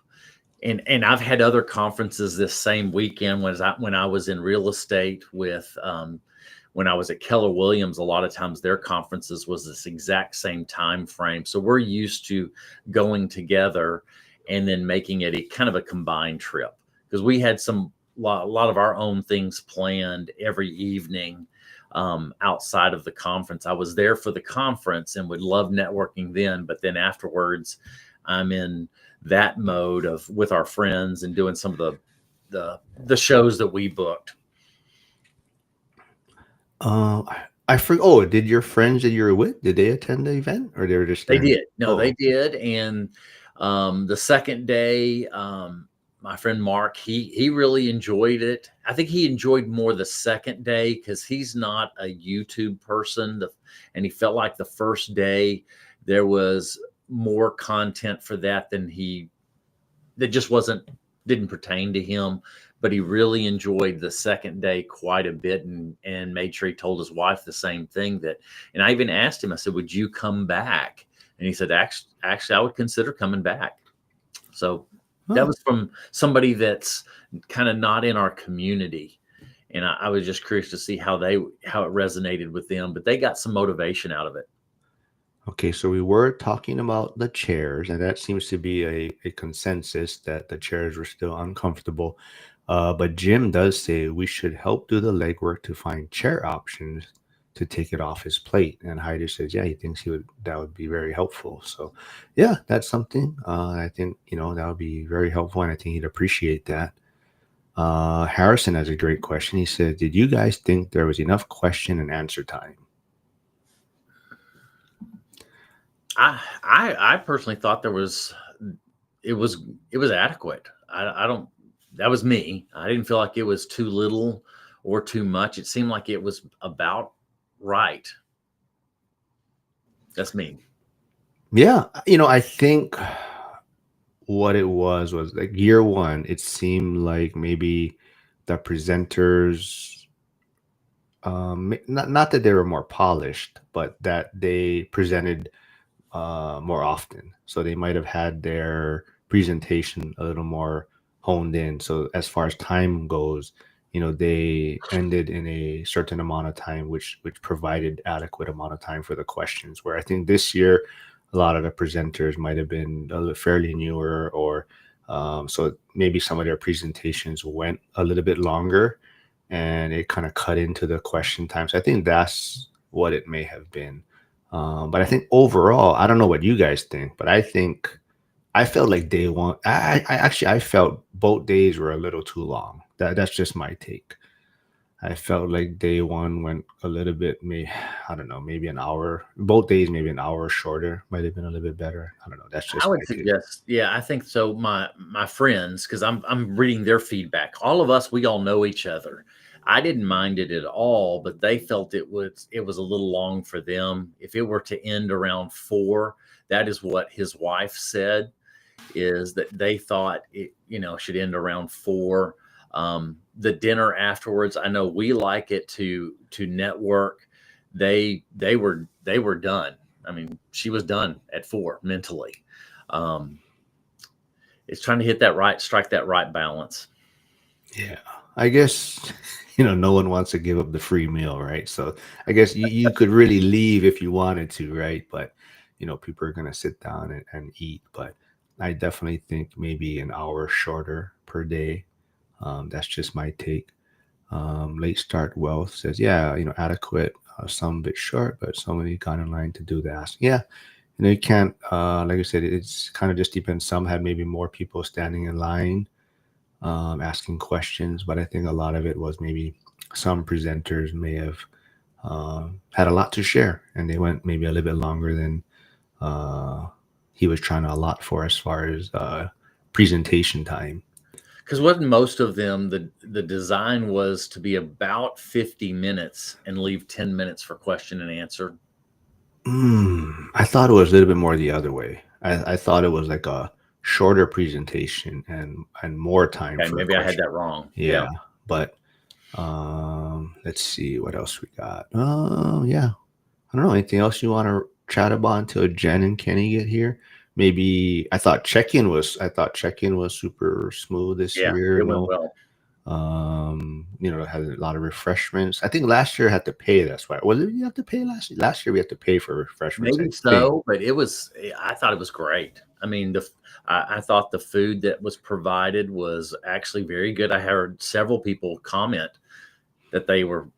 And I've had other conferences this same weekend when I was in real estate with when I was at Keller Williams. A lot of times their conferences was this exact same time frame. So we're used to going together and then making it a kind of a combined trip, because we had a lot of our own things planned every evening outside of the conference. I was there for the conference and would love networking then, but then afterwards I'm in that mode of with our friends and doing some of the shows that we booked. I forgot. Oh, did your friends that you were with, did they attend the event, or they were just They there? did. No, Oh. they did. And the second day, my friend Mark, he really enjoyed it. I think he enjoyed more the second day because he's not a YouTube person. And he felt like the first day there was more content for that that just didn't pertain to him. But he really enjoyed the second day quite a bit and made sure he told his wife the same thing. And I even asked him, I said, would you come back? And he said, actually, I would consider coming back. So that was from somebody that's kind of not in our community. And I was just curious to see how it resonated with them, but they got some motivation out of it. Okay, so we were talking about the chairs, and that seems to be a consensus that the chairs were still uncomfortable. But Jim does say we should help do the legwork to find chair options to take it off his plate. And Heidi says, yeah, he thinks that would be very helpful. So, yeah, that's something. I think that would be very helpful, and I think he'd appreciate that. Harrison has a great question. He said, "Did you guys think there was enough question and answer time?" I personally thought it was adequate. I don't. That was me. I didn't feel like it was too little or too much. It seemed like it was about right. That's me. Yeah, I think what it was like year one, it seemed like maybe the presenters, not that they were more polished, but that they presented more often. So they might have had their presentation a little more honed in. So as far as time goes, they ended in a certain amount of time, which provided adequate amount of time for the questions. Where I think this year, a lot of the presenters might have been fairly newer, or so maybe some of their presentations went a little bit longer, and it kind of cut into the question time. So I think that's what it may have been. But I think overall, I don't know what you guys think, but I felt like day one. I felt both days were a little too long. That's just my take. I felt like day one went a little bit, I don't know, maybe an hour. Both days, maybe an hour shorter, might have been a little bit better. I don't know. That's I just would my take. suggest, yeah, I think so. My friends, because I'm reading their feedback. All of us, we all know each other. I didn't mind it at all, but they felt it was a little long for them. If it were to end around 4, that is what his wife said, is that they thought it, should end around 4. The dinner afterwards, I know we like it to network. They were done. I mean, she was done at 4 mentally. Um, it's trying to strike that right balance. Yeah, I guess no one wants to give up the free meal, right? So I guess you could really leave if you wanted to, right? But people are gonna sit down and eat. But I definitely think maybe an hour shorter per day. That's just my take. Late start wealth says, yeah, adequate. Some bit short, but somebody got in line to do the ask. Yeah, you can't. Like I said, it's kind of just depends. Some had maybe more people standing in line asking questions, but I think a lot of it was maybe some presenters may have had a lot to share, and they went maybe a little bit longer than uh, he was trying to allot for as far as presentation time. Because wasn't most of them, the design was to be about 50 minutes and leave 10 minutes for question and answer. I thought it was a little bit more the other way. I thought it was like a shorter presentation and more time Okay, for a maybe I had question. that wrong. Yeah, Yeah. but let's see what else we got. Oh yeah, I don't know. Anything else you want to chat about until Jen and Kenny get here? Maybe I thought check-in was super smooth this Yeah, year. it went No, well. it had a lot of refreshments. I think last year had to pay. That's why. Was it you have to pay last year? Last year we had to pay for refreshments, I Maybe think. so, but I thought it was great. I mean, I thought the food that was provided was actually very good. I heard several people comment that they were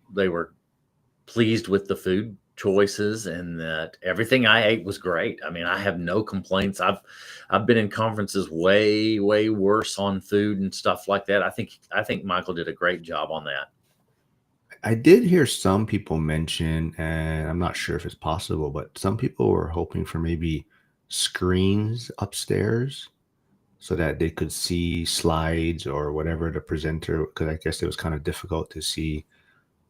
pleased with the food choices and that everything I ate was great. I mean, I have no complaints. I've been in conferences way worse on food and stuff like that. I think Michael did a great job on that. I did hear some people mention, and I'm not sure if it's possible, but some people were hoping for maybe screens upstairs so that they could see slides or whatever the presenter, because I guess it was kind of difficult to see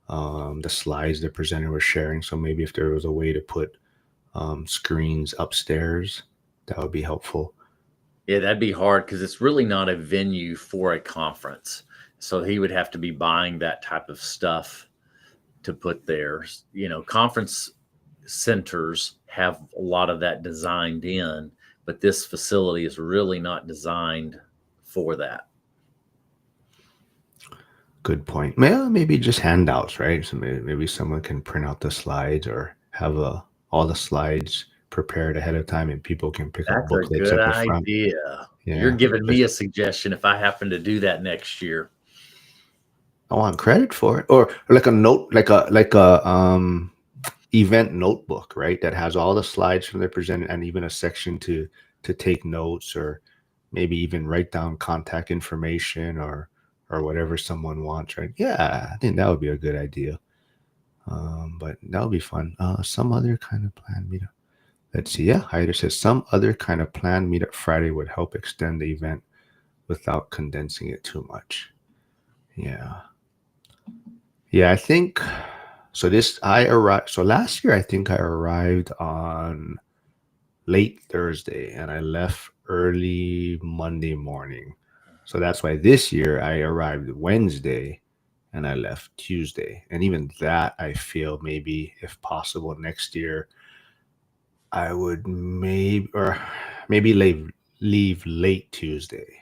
the slides the presenter was sharing. So maybe if there was a way to put screens upstairs, that would be helpful. Yeah, that'd be hard because it's really not a venue for a conference. So he would have to be buying that type of stuff to put there. Conference centers have a lot of that designed in, but this facility is really not designed for that. Good point. Well, maybe just handouts, right? So maybe someone can print out the slides or have all the slides prepared ahead of time, and people can pick up That's a booklets good at the front. idea. You're Yeah, giving me a suggestion if I happen to do that next year. I want credit for it, or like a note, like a event notebook, right? That has all the slides from the presenter and even a section to take notes, or maybe even write down contact information or whatever someone wants, right? Yeah, I think that would be a good idea. But that would be fun. Some other kind of plan meetup. Let's see. Yeah, Hyder says some other kind of planned meetup Friday would help extend the event without condensing it too much. Yeah. Yeah, I think so. I arrived. So last year, I think I arrived on late Thursday and I left early Monday morning. So that's why this year I arrived Wednesday and I left Tuesday. And even that, I feel maybe if possible next year, I would maybe leave late Tuesday.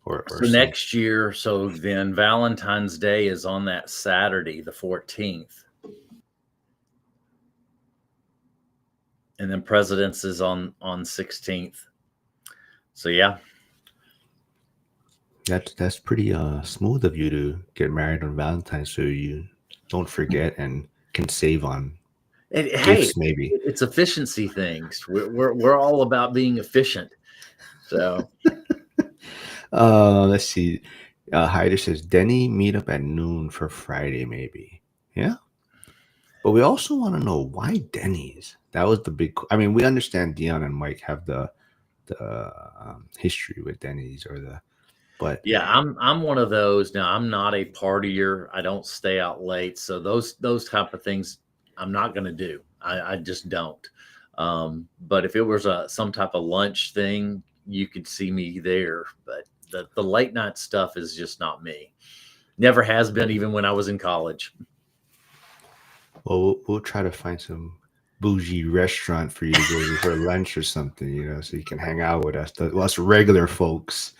or So some. next year, so then Valentine's Day is on that Saturday, the 14th. And then President's is on 16th. So yeah. That's pretty smooth of you to get married on Valentine's, so you don't forget and can save on Hey, gifts maybe. it's efficiency things. We're all about being efficient. So Let's see. Hyder says Denny meetup at noon for Friday, maybe. Yeah. But we also want to know why Denny's. That was the big. I mean, we understand Dion and Mike have the history with Denny's or the, but yeah, I'm one of those. Now I'm not a partier. I don't stay out late. So those type of things I'm not going to do. I just don't. But if it was some type of lunch thing, you could see me there. But the late night stuff is just not me. Never has been, even when I was in college. well, we'll try to find some bougie restaurant for you to go to for lunch or something, so you can hang out with us regular folks.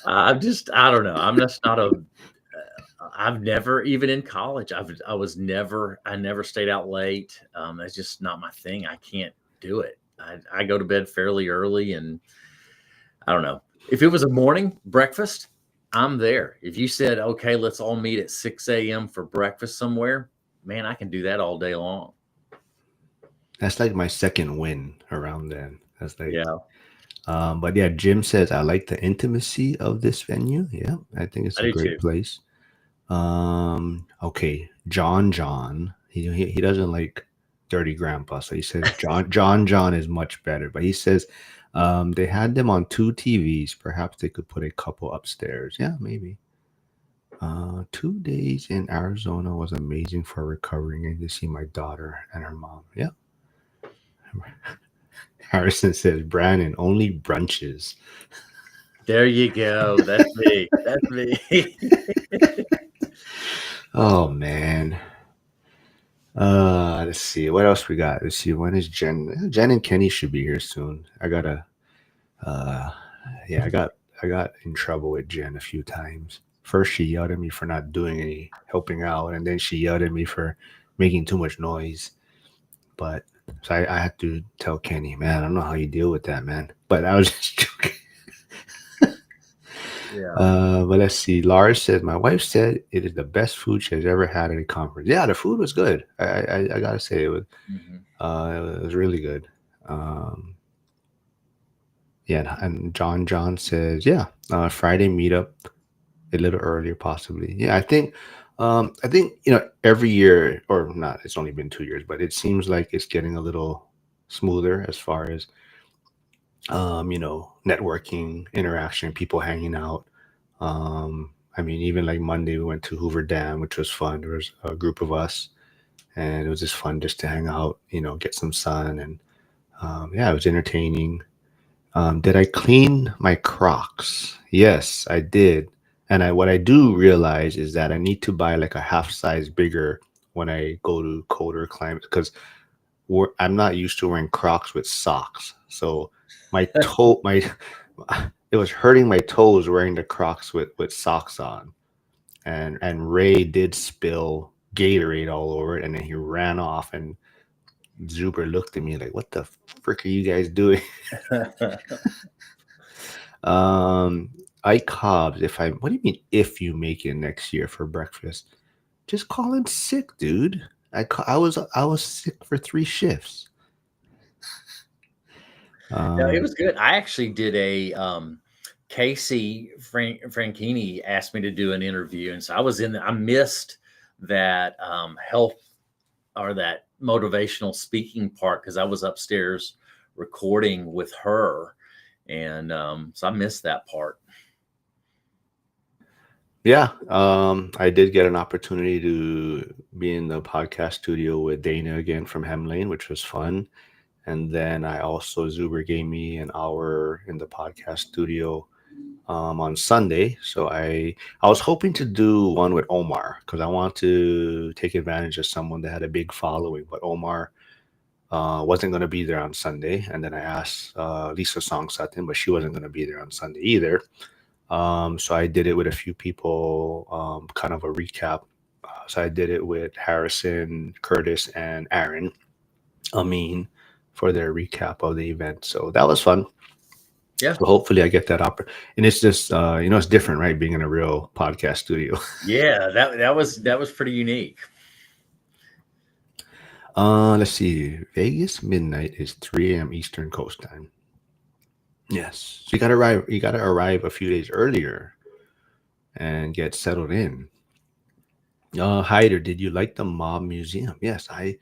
I don't know. I'm just not a. I've never, even in college, I never stayed out late. That's just not my thing. I can't do it. I go to bed fairly early, and I don't know. If it was a morning breakfast, I'm there. If you said, okay, let's all meet at 6 a.m. for breakfast somewhere, man, I can do that all day long. That's like my second win around then. That's like, Yeah. But yeah, Jim says I like the intimacy of this venue. Yeah, I think it's I a do great too. place. Okay, John, he doesn't like Dirty Grandpa, so he says John is much better. But he says they had them on 2 TVs. Perhaps they could put a couple upstairs. Yeah, maybe. 2 days in Arizona was amazing for recovering and to see my daughter and her mom. Yeah. Harrison says, Brandon, only brunches. There you go. That's me. That's me. Oh, man. Let's see. What else we got? Let's see. When is Jen? Jen and Kenny should be here soon. I got in trouble with Jen a few times. First, she yelled at me for not doing any helping out, and then she yelled at me for making too much noise. But so I had to tell Kenny, man, I don't know how you deal with that, man. But I was just joking. Yeah. But let's see. Lars says, my wife said it is the best food she has ever had at a conference. Yeah, the food was good. I gotta say it was. It was really good. Yeah, and John says, yeah, Friday meetup a little earlier, possibly. Yeah, I think every year, or not. It's only been 2 years, but it seems like it's getting a little smoother as far as networking, interaction, people hanging out. I mean, even like Monday, we went to Hoover Dam, which was fun. There was a group of us, and it was just fun just to hang out, get some sun, and yeah, it was entertaining. Did I clean my Crocs? Yes, I did. And what I do realize is that I need to buy like a half size bigger when I go to colder climates because I'm not used to wearing Crocs with socks. So my toe, it was hurting my toes wearing the Crocs with socks on. And Ray did spill Gatorade all over it, and then he ran off. And Zuber looked at me like, "What the frick are you guys doing?" Ike Hobbs, what do you mean if you make it next year for breakfast? Just call in sick, dude. I was sick for 3 shifts. No, it was good. I actually did Casey Franchini asked me to do an interview, and so I missed that health or that motivational speaking part because I was upstairs recording with her, and so I missed that part. Yeah, I did get an opportunity to be in the podcast studio with Dana again from Hemlane, which was fun. And then Zuber gave me an hour in the podcast studio on Sunday. So I was hoping to do one with Omar because I want to take advantage of someone that had a big following. But Omar wasn't going to be there on Sunday. And then I asked Lisa Song Sutton, but she wasn't going to be there on Sunday either. So I did it with a few people, kind of a recap. So I did it with Harrison, Curtis, and Aaron, Amin, for their recap of the event. So that was fun. Yeah. So hopefully I get that and it's just it's different, right? Being in a real podcast studio. Yeah, that was pretty unique. Let's see. Vegas midnight is 3 a.m. Eastern Coast time. Yes. So you gotta arrive a few days earlier and get settled in. Hyder, did you like the Mob Museum? Yes, I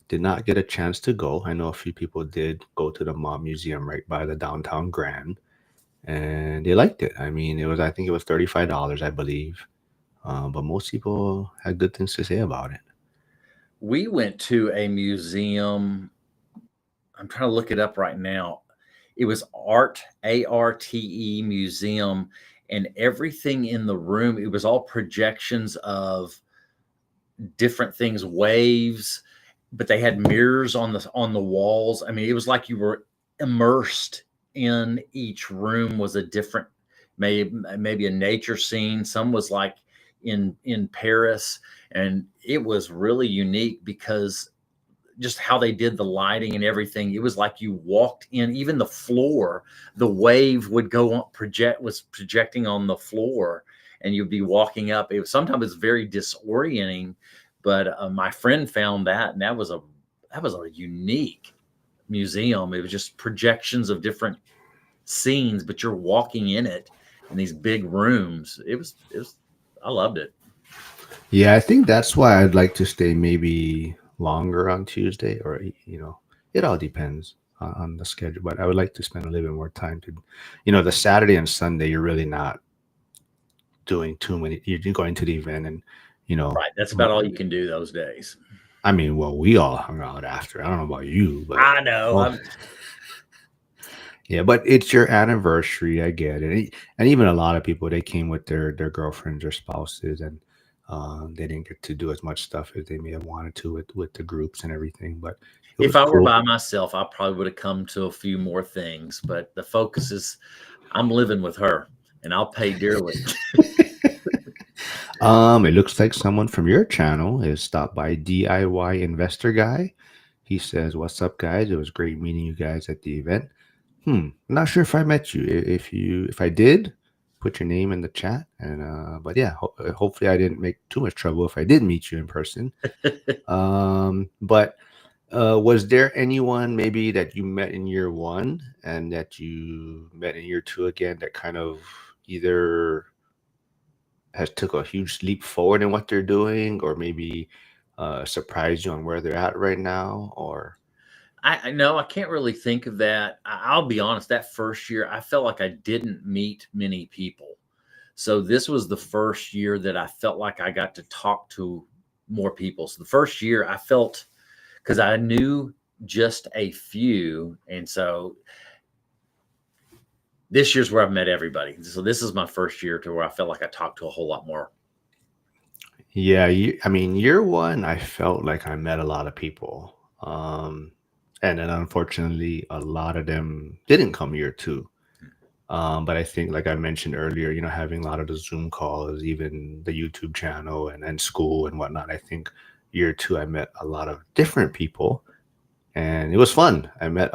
did not get a chance to go. I know a few people did go to the Mob Museum right by the downtown Grand, and they liked it. I mean, I think it was $35, I believe. But most people had good things to say about it. We went to a museum. I'm trying to look it up right now. It was ARTE museum, and everything in the room, it was all projections of different things, waves, but they had mirrors on the walls. I mean, it was like you were immersed in each room was a different, maybe a nature scene. Some was like in Paris, and it was really unique because just how they did the lighting and everything. It was like you walked in, even the floor, the wave would go on, was projecting on the floor, and you'd be walking up. It was sometimes it's very disorienting, but my friend found that, and that was a unique museum. It was just projections of different scenes, but you're walking in it in these big rooms. It was I loved it. Yeah, I think that's why I'd like to stay maybe longer on Tuesday, or it all depends on the schedule. But I would like to spend a little bit more time the Saturday and Sunday. You're really not doing too many. You're going to the event, and Right. That's about all you can do those days. I mean, well, we all hung out after. I don't know about you, but I know. Yeah, but it's your anniversary. I get it. And even a lot of people, they came with their girlfriends or spouses, and they didn't get to do as much stuff as they may have wanted to with the groups and everything. But if I were by myself, I probably would have come to a few more things. But the focus is, I'm living with her, and I'll pay dearly. It looks like someone from your channel is stopped by. DIY Investor Guy. He says, "What's up, guys? It was great meeting you guys at the event. Not sure if I met you. If I did, put your name in the chat. And but yeah, hopefully I didn't make too much trouble if I did meet you in person. But was there anyone maybe that you met in year one and that you met in year two again that kind of either has took a huge leap forward in what they're doing, or maybe surprised you on where they're at right now, or?" I know I can't really think of that. I'll be honest, that first year, I felt like I didn't meet many people. So this was the first year that I felt like I got to talk to more people. So the first year I felt, because I knew just a few. And so this year's where I've met everybody. So this is my first year to where I felt like I talked to a whole lot more. Yeah, I mean, year one, I felt like I met a lot of people. And then unfortunately, a lot of them didn't come year two. But I think, like I mentioned earlier, having a lot of the Zoom calls, even the YouTube channel and school and whatnot, I think year two, I met a lot of different people, and it was fun. I met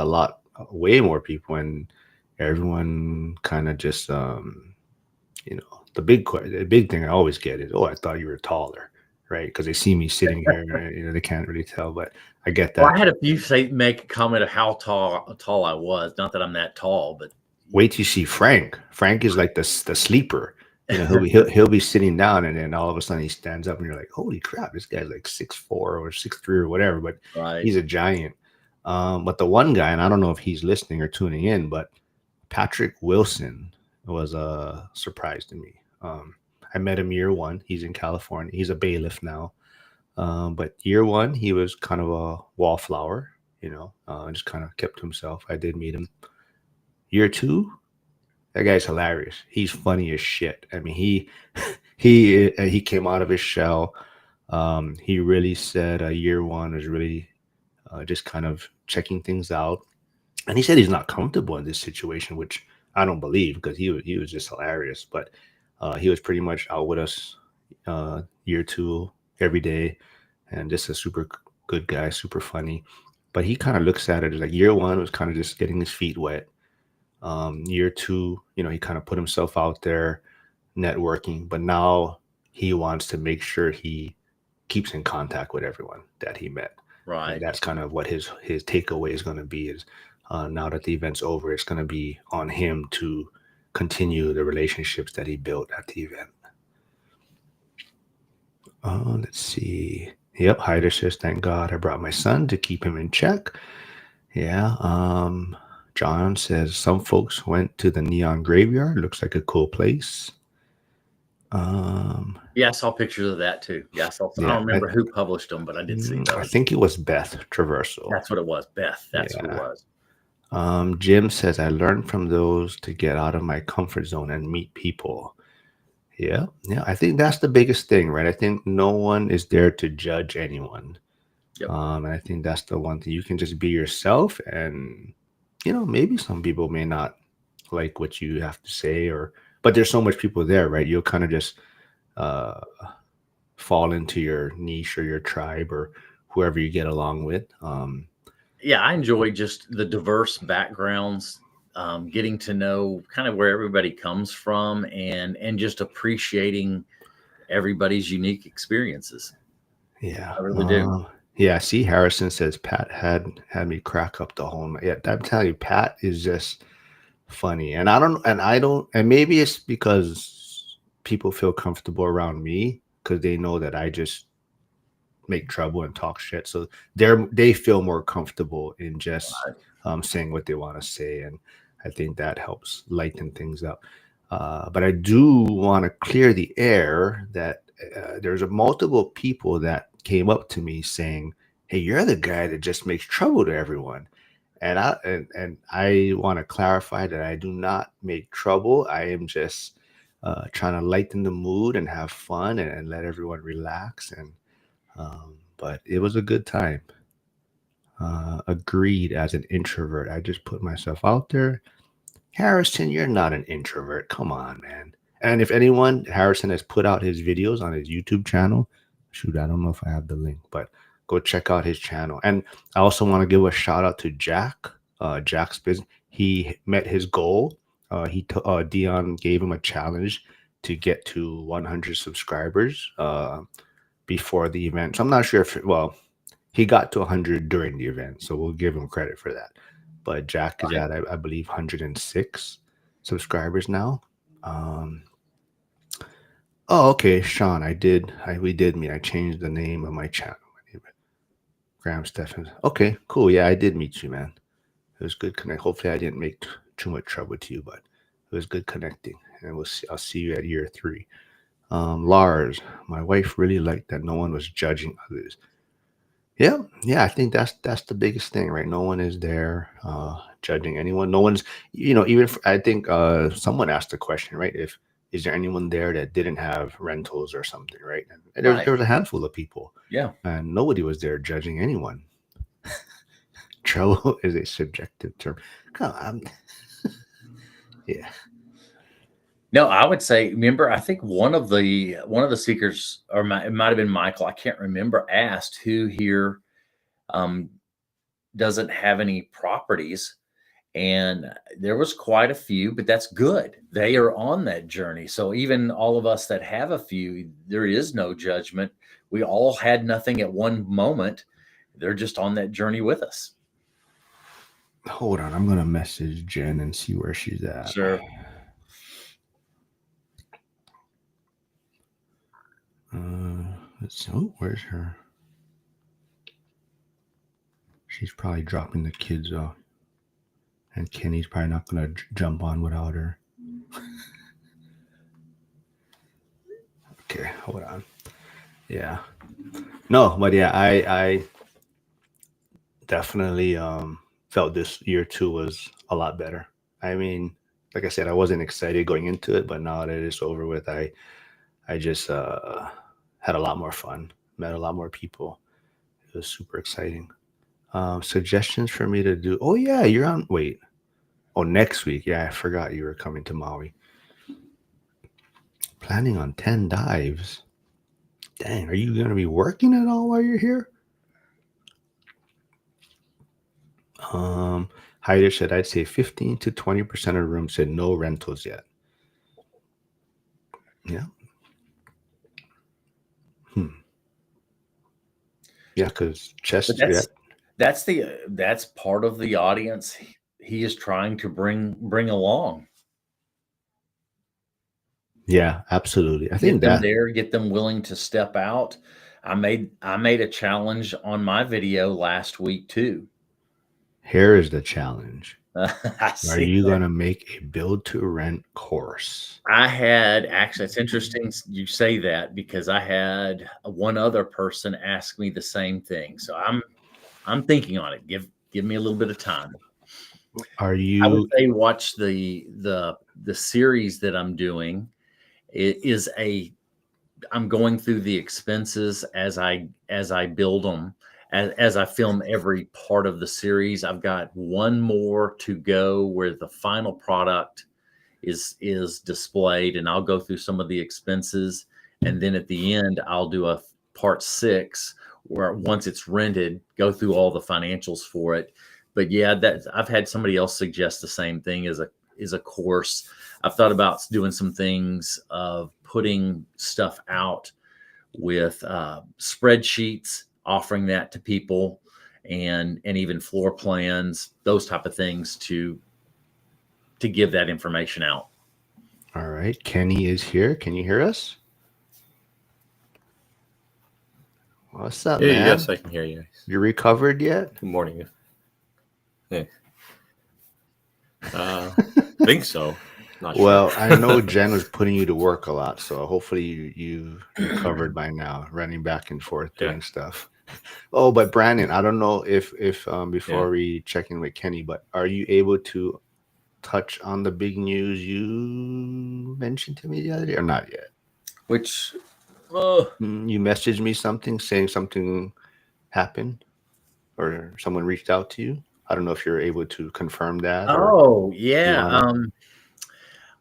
way more people, and everyone kind of just, the big thing I always get is, "Oh, I thought you were taller," right? Because they see me sitting here, they can't really tell, but I get that. Well, I had a few make a comment of how tall I was. Not that I'm that tall, but wait till you see Frank. Frank is like the sleeper. He'll be sitting down, and then all of a sudden he stands up, and you're like, "Holy crap, this guy's like 6'4" or 6'3" or whatever." But right. He's a giant. But the one guy, and I don't know if he's listening or tuning in, but Patrick Wilson was a surprise to me. I met him year one. He's in California. He's a bailiff now. But year one, he was kind of a wallflower, just kind of kept to himself. I did meet him. Year two, that guy's hilarious. He's funny as shit. I mean, he came out of his shell. He really said year one was really just kind of checking things out. And he said he's not comfortable in this situation, which I don't believe, because he was just hilarious, but he was pretty much out with us year two every day, and just a super good guy, super funny. But he kind of looks at it as like year one was kind of just getting his feet wet. Year two, he kind of put himself out there networking, but now he wants to make sure he keeps in contact with everyone that he met. And Right. that's kind of what his takeaway is going to be is now that the event's over, it's going to be on him to continue the relationships that he built at the event. Let's see. Yep, Hyder says, thank God I brought my son to keep him in check. Yeah. John says some folks went to the Neon Graveyard. Looks like a cool place. Yeah, I saw pictures of that too. Yeah, I don't remember who published them, but I did see those. I think it was Beth Traverso. That's what it was. Beth. That's who it was. Jim says, I learned from those to get out of my comfort zone and meet people. Yeah. I think that's the biggest thing, right? I think no one is there to judge anyone. Yep. And I think that's the one thing. You can just be yourself, and maybe some people may not like what you have to say, but there's so much people there, right? You'll kind of just fall into your niche or your tribe or whoever you get along with. Yeah, I enjoy just the diverse backgrounds, getting to know kind of where everybody comes from, and just appreciating everybody's unique experiences. Yeah, I really do. Yeah, see, Harrison says Pat had me crack up the whole night. Yeah, I'm telling you, Pat is just funny, and maybe it's because people feel comfortable around me because they know that I just make trouble and talk shit, so they feel more comfortable in just saying what they want to say, and I think that helps lighten things up. But I do want to clear the air that there's multiple people that came up to me saying, hey, you're the guy that just makes trouble to everyone. And I want to clarify that I do not make trouble. I am just trying to lighten the mood and have fun and let everyone relax. And but it was a good time. Agreed. As an introvert, I just put myself out there. Harrison, you're not an introvert. Come on, man. And if anyone, Harrison has put out his videos on his YouTube channel. Shoot, I don't know if I have the link, but go check out his channel. And I also want to give a shout out to Jack. Jack's business. He met his goal. Dion gave him a challenge to get to 100 subscribers before the event. So I'm not sure he got to 100 during the event, so we'll give him credit for that. But Jack is at, I believe, 106 subscribers now. Okay, Sean, we did meet. I changed the name of my channel. Graham Steffens. Okay, cool. Yeah, I did meet you, man. It was good connect. Hopefully I didn't make too much trouble to you, but it was good connecting. And I'll see you at year 3. Lars, my wife really liked that no one was judging others. Yeah, I think that's the biggest thing, right? No one is there judging anyone. No one's, even I think someone asked the question, right? Is there anyone there that didn't have rentals or something, right? And there was a handful of people. Yeah. And nobody was there judging anyone. Trouble is a subjective term. Come on. Yeah. No, I would say, remember, I think one of the seekers, or it might have been Michael, I can't remember, asked who here doesn't have any properties. And there was quite a few, but that's good. They are on that journey. So even all of us that have a few, there is no judgment. We all had nothing at one moment. They're just on that journey with us. Hold on. I'm going to message Jen and see where she's at. Sure. Let's see. Oh, where's her? She's probably dropping the kids off. And Kenny's probably not going to jump on without her. Okay, hold on. Yeah. No, but yeah, I definitely felt this year 2 was a lot better. I mean, like I said, I wasn't excited going into it, but now that it's over with, I just had a lot more fun, met a lot more people. It was super exciting. Suggestions for me to do. Oh yeah, you're on. Wait, Oh, next week. Yeah, I forgot you were coming to Maui. Planning on 10 dives. Dang, are you going to be working at all while you're here? Heider said, I'd say 15 to 20% of rooms said no rentals yet. Yeah. Yeah, because But Chester. that's part of the audience he is trying to bring along. Yeah, absolutely. I Get think them that there, get them willing to step out. I made a challenge on my video last week too. here is the challenge. I Are see you that. going to make a build to rent course? I had actually, it's interesting you say that because I had one other person ask me the same thing. So I'm thinking on it. Give me a little bit of time. Are I would you say watch the series that I'm doing. It is I'm going through the expenses as I build them, as I film every part of the series. I've got one more to go where the final product is displayed, and I'll go through some of the expenses, and then at the end I'll do a part 6 where once it's rented, go through all the financials for it. But yeah, that I've had somebody else suggest the same thing as a course. I've thought about doing some things of putting stuff out with spreadsheets, offering that to people, and even floor plans, those type of things to give that information out. all right? Kenny is here. Can you hear us? What's up, Hey, man? yes, I can hear you. You recovered yet? Good morning. Hey. Think so. Not Well, sure. I know Jen was putting you to work a lot, so hopefully you recovered by now, running back and forth Yeah. doing stuff. Oh, but Brandon, I don't know if before Yeah. we check in with Kenny, but are you able to touch on the big news you mentioned to me the other day, or not yet? Which You messaged me something saying something happened, or someone reached out to you. I don't know if you're able to confirm that, or oh you yeah, want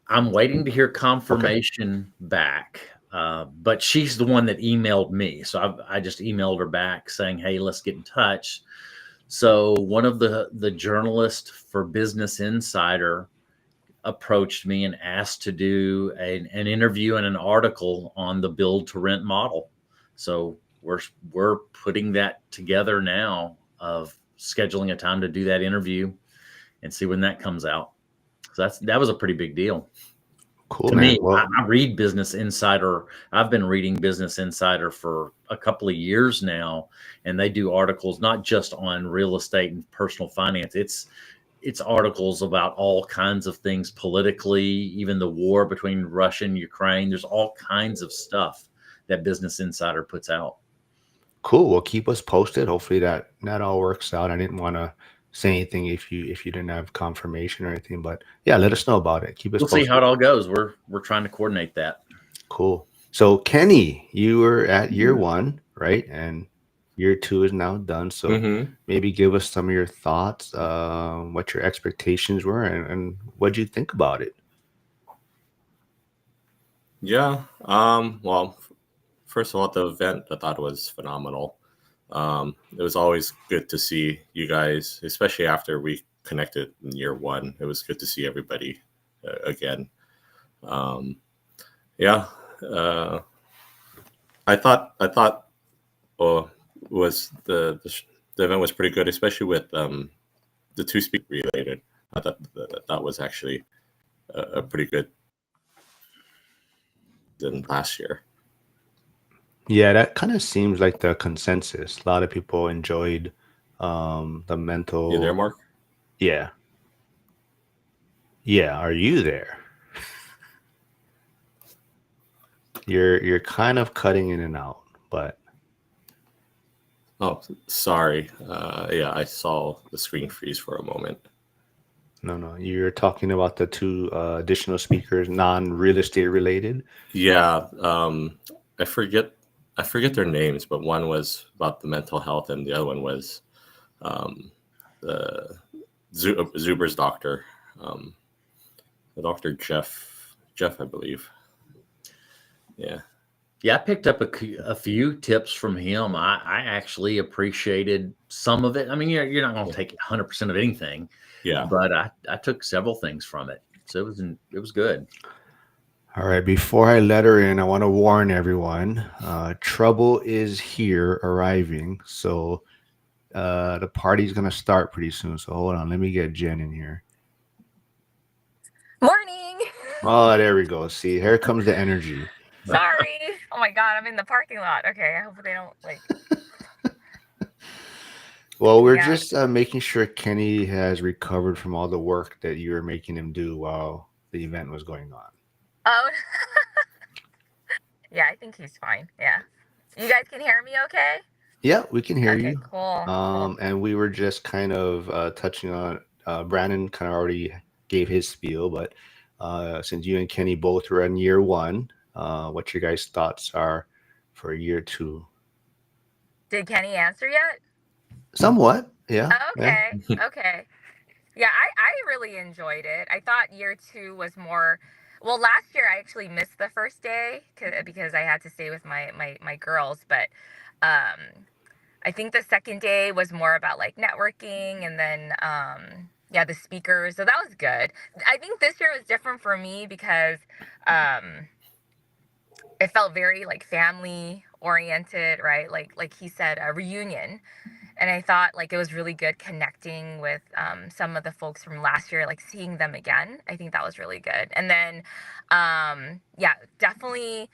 I'm waiting to hear to. Okay. confirmation back. But she's the one that emailed me, so I just emailed her back saying, "Hey, let's get in touch." So one of the journalists for Business Insider approached me and asked to do an interview and an article on the build to rent model. So we're putting that together now, of scheduling a time to do that interview and see when that comes out. So that was a pretty big deal. Cool, To man. me, Well, I read Business Insider. I've been reading Business Insider for a couple of years now, and they do articles not just on real estate and personal finance. It's articles about all kinds of things politically, even the war between Russia and Ukraine. There's all kinds of stuff that Business Insider puts out. cool. Well, keep us posted. Hopefully that all works out. I didn't want to say anything if you didn't have confirmation or anything, but yeah, let us know about it. Keep us We'll see posted. how it all goes. We're trying to coordinate that. Cool. So Kenny, you were at year 1, right? And year 2 is now done. So Mm-hmm. maybe give us some of your thoughts, what your expectations were, and what you think about it. Yeah. Well, first of all, the event I thought was phenomenal. It was always good to see you guys, especially after we connected in year 1. It was good to see everybody again. Yeah. I thought was the event was pretty good, especially with the two speak related. I thought that was actually a pretty good than last year. Yeah, that kind of seems like the consensus. A lot of people enjoyed the mental. You there, Mark? Yeah. Yeah, are you there? You're kind of cutting in and out, but Oh, sorry. Yeah, I saw the screen freeze for a moment. no, you're talking about the 2 additional speakers, non-real estate related. Yeah, I forget their names, but one was about the mental health, and the other one was the Zuber's doctor. Um, Dr. Jeff, I believe. Yeah. Yeah, I picked up a few tips from him. I actually appreciated some of it. I mean, you're not going to take 100% of anything, Yeah. but I took several things from it. So it was good. All right, before I let her in, I want to warn everyone. Trouble is here, arriving. So the party's gonna start pretty soon. So hold on, let me get Jen in here. Morning. Oh, there we go. See, here comes the energy. Sorry. Oh my God, I'm in the parking lot. Okay, I hope they don't like. Well, we're Yeah. just making sure Kenny has recovered from all the work that you were making him do while the event was going on. Oh. Yeah, I think he's fine. Yeah. You guys can hear me okay? Yeah, we can hear Okay, you. cool. And we were just kind of touching on Brandon kind of already gave his spiel, but since you and Kenny both were in year one, what your guys' thoughts are for year two? Did Kenny answer yet? Somewhat, yeah. Yeah. Okay. Yeah, I really enjoyed it. I thought year two was more. Well, last year I actually missed the first day because I had to stay with my girls. But I think the second day was more about like networking and then yeah, the speakers. So that was good. I think this year was different for me because it felt very like family oriented, right? Like he said, a reunion. And I thought like it was really good connecting with some of the folks from last year, like seeing them again. I think that was really good. And then yeah, definitely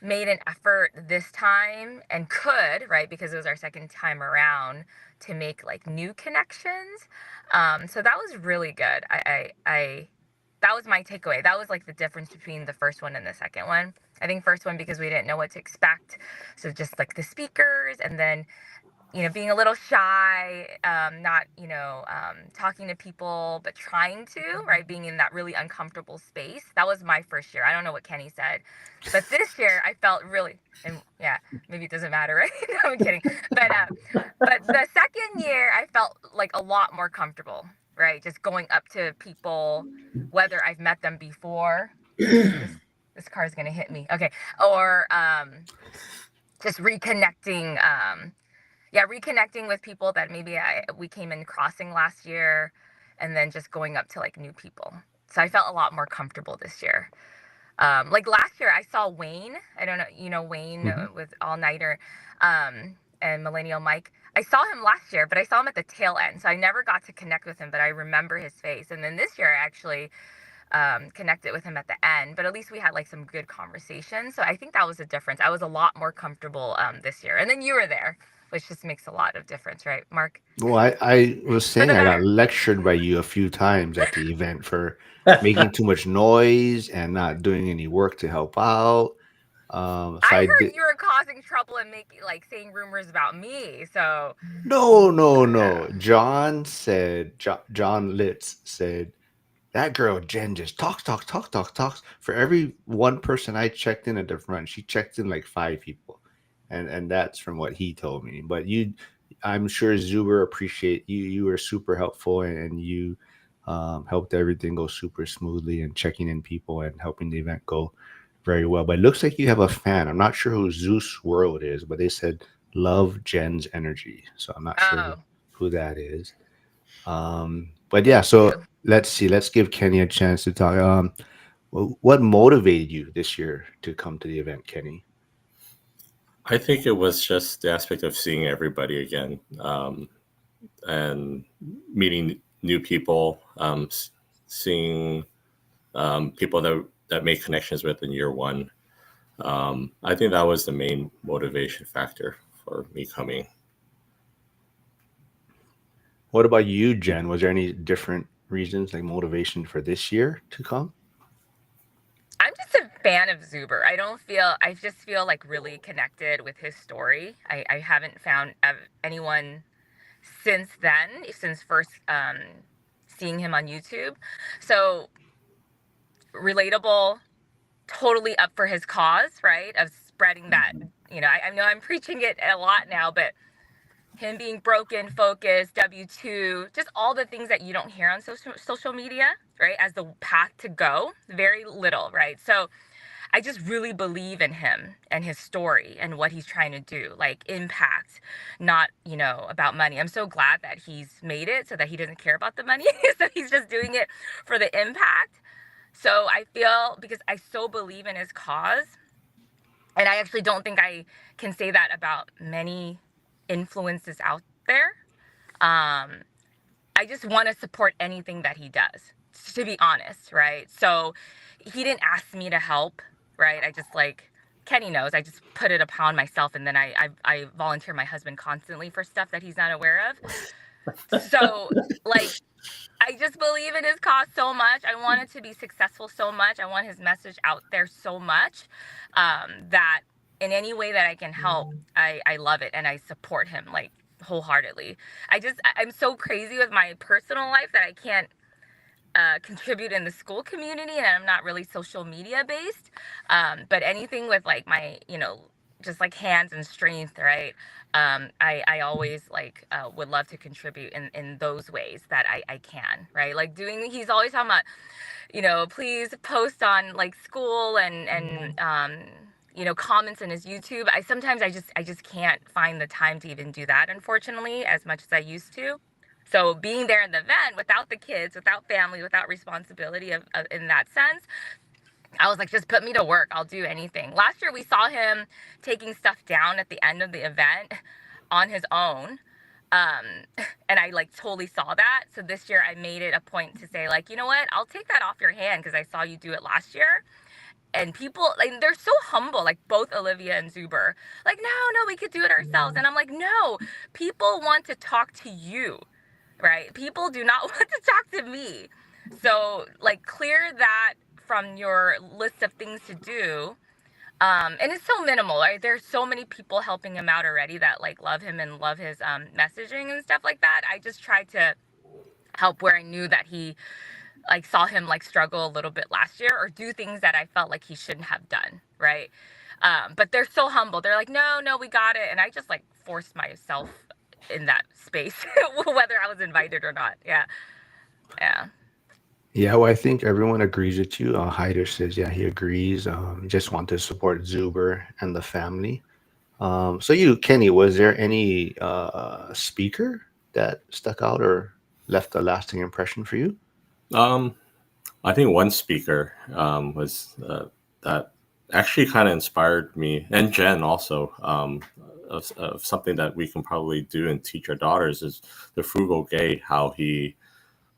made an effort this time and could, right, because it was our second time around, to make like new connections. So that was really good. I that was my takeaway. That was like the difference between the first one and the second one. I think first one because we didn't know what to expect, so just like the speakers, and then being a little shy, not, talking to people, but trying to, right? Being in that really uncomfortable space. That was my first year. I don't know what Kenny said, but this year I felt really, and yeah, maybe it doesn't matter, right? No, I'm kidding. But the second year I felt like a lot more comfortable, right? Just going up to people, whether I've met them before. This car is going to hit me. Okay. Or, just reconnecting, reconnecting with people that maybe we came in crossing last year, and then just going up to like new people. So I felt a lot more comfortable this year. Like last year, I saw Wayne. I don't know, Wayne with All Nighter, and Millennial Mike. I saw him last year, but I saw him at the tail end, so I never got to connect with him. But I remember his face. And then this year, I actually connected with him at the end. But at least we had like some good conversations. So I think that was a difference. I was a lot more comfortable this year. And then you were there, which just makes a lot of difference, right, Mark? Well, I was saying I got lectured by you a few times at the event for making too much noise and not doing any work to help out. So I heard you were causing trouble and making like saying rumors about me. So no. John Litz said that girl Jen just talks. For every one person I checked in at the front, she checked in like 5 people, and that's from what he told me. But I'm sure Zuber appreciate you. You were super helpful, and you helped everything go super smoothly, and checking in people and helping the event go very well. But it looks like you have a fan. I'm not sure who Zeus World is, but they said love Jen's energy. So I'm not sure who that is. But yeah, so let's see. Let's give Kenny a chance to talk. What motivated you this year to come to the event, Kenny? I think it was just the aspect of seeing everybody again, and meeting new people, seeing people that make connections with in year one. I think that was the main motivation factor for me coming. What about you, Jen? Was there any different reasons, like motivation for this year to come? I'm just a fan of Zuber. I just feel like really connected with his story. I haven't found anyone since then, since first seeing him on YouTube. So relatable, totally up for his cause, right? Of spreading that, I know I'm preaching it a lot now, but him being broken, focused, W2, just all the things that you don't hear on social media, right, as the path to go, very little, right? So I just really believe in him and his story and what he's trying to do, like impact, not, about money. I'm so glad that he's made it so that he doesn't care about the money. So he's just doing it for the impact. So I feel, because I so believe in his cause, and I actually don't think I can say that about many influences out there. Um, I just want to support anything that he does, to be honest, right? So he didn't ask me to help, right? I just Kenny knows. I just put it upon myself, and then I volunteer my husband constantly for stuff that he's not aware of. So I just believe in his cause so much. I want it to be successful so much. I want his message out there so much, that in any way that I can help, I love it and I support him wholeheartedly. I'm so crazy with my personal life that I can't contribute in the school community, and I'm not really social media based. But anything with my, just hands and strength, right? I always would love to contribute in those ways that I can, right? He's always talking about, please post on school and comments in his YouTube. I just can't find the time to even do that, unfortunately, as much as I used to. So being there in the event without the kids, without family, without responsibility of in that sense, I was like, just put me to work. I'll do anything. Last year we saw him taking stuff down at the end of the event on his own. And I totally saw that. So this year I made it a point to say you know what, I'll take that off your hand because I saw you do it last year. And people, they're so humble, both Olivia and Zuber. No, we could do it ourselves. And I'm like, no, people want to talk to you, right? People do not want to talk to me. So clear that from your list of things to do. And it's so minimal, right? There's so many people helping him out already that love him and love his messaging and stuff like that. I just tried to help where I knew that he saw him struggle a little bit last year or do things that I felt like he shouldn't have done, right? But they're so humble. They're like, no, we got it. And I just forced myself in that space, whether I was invited or not. Yeah. Yeah, well, I think everyone agrees with you. Hyder says, yeah, he agrees. Just want to support Zuber and the family. So you, Kenny, was there any speaker that stuck out or left a lasting impression for you? I think one speaker was that actually kind of inspired me and Jen also, of something that we can probably do and teach our daughters is the frugal gay, how he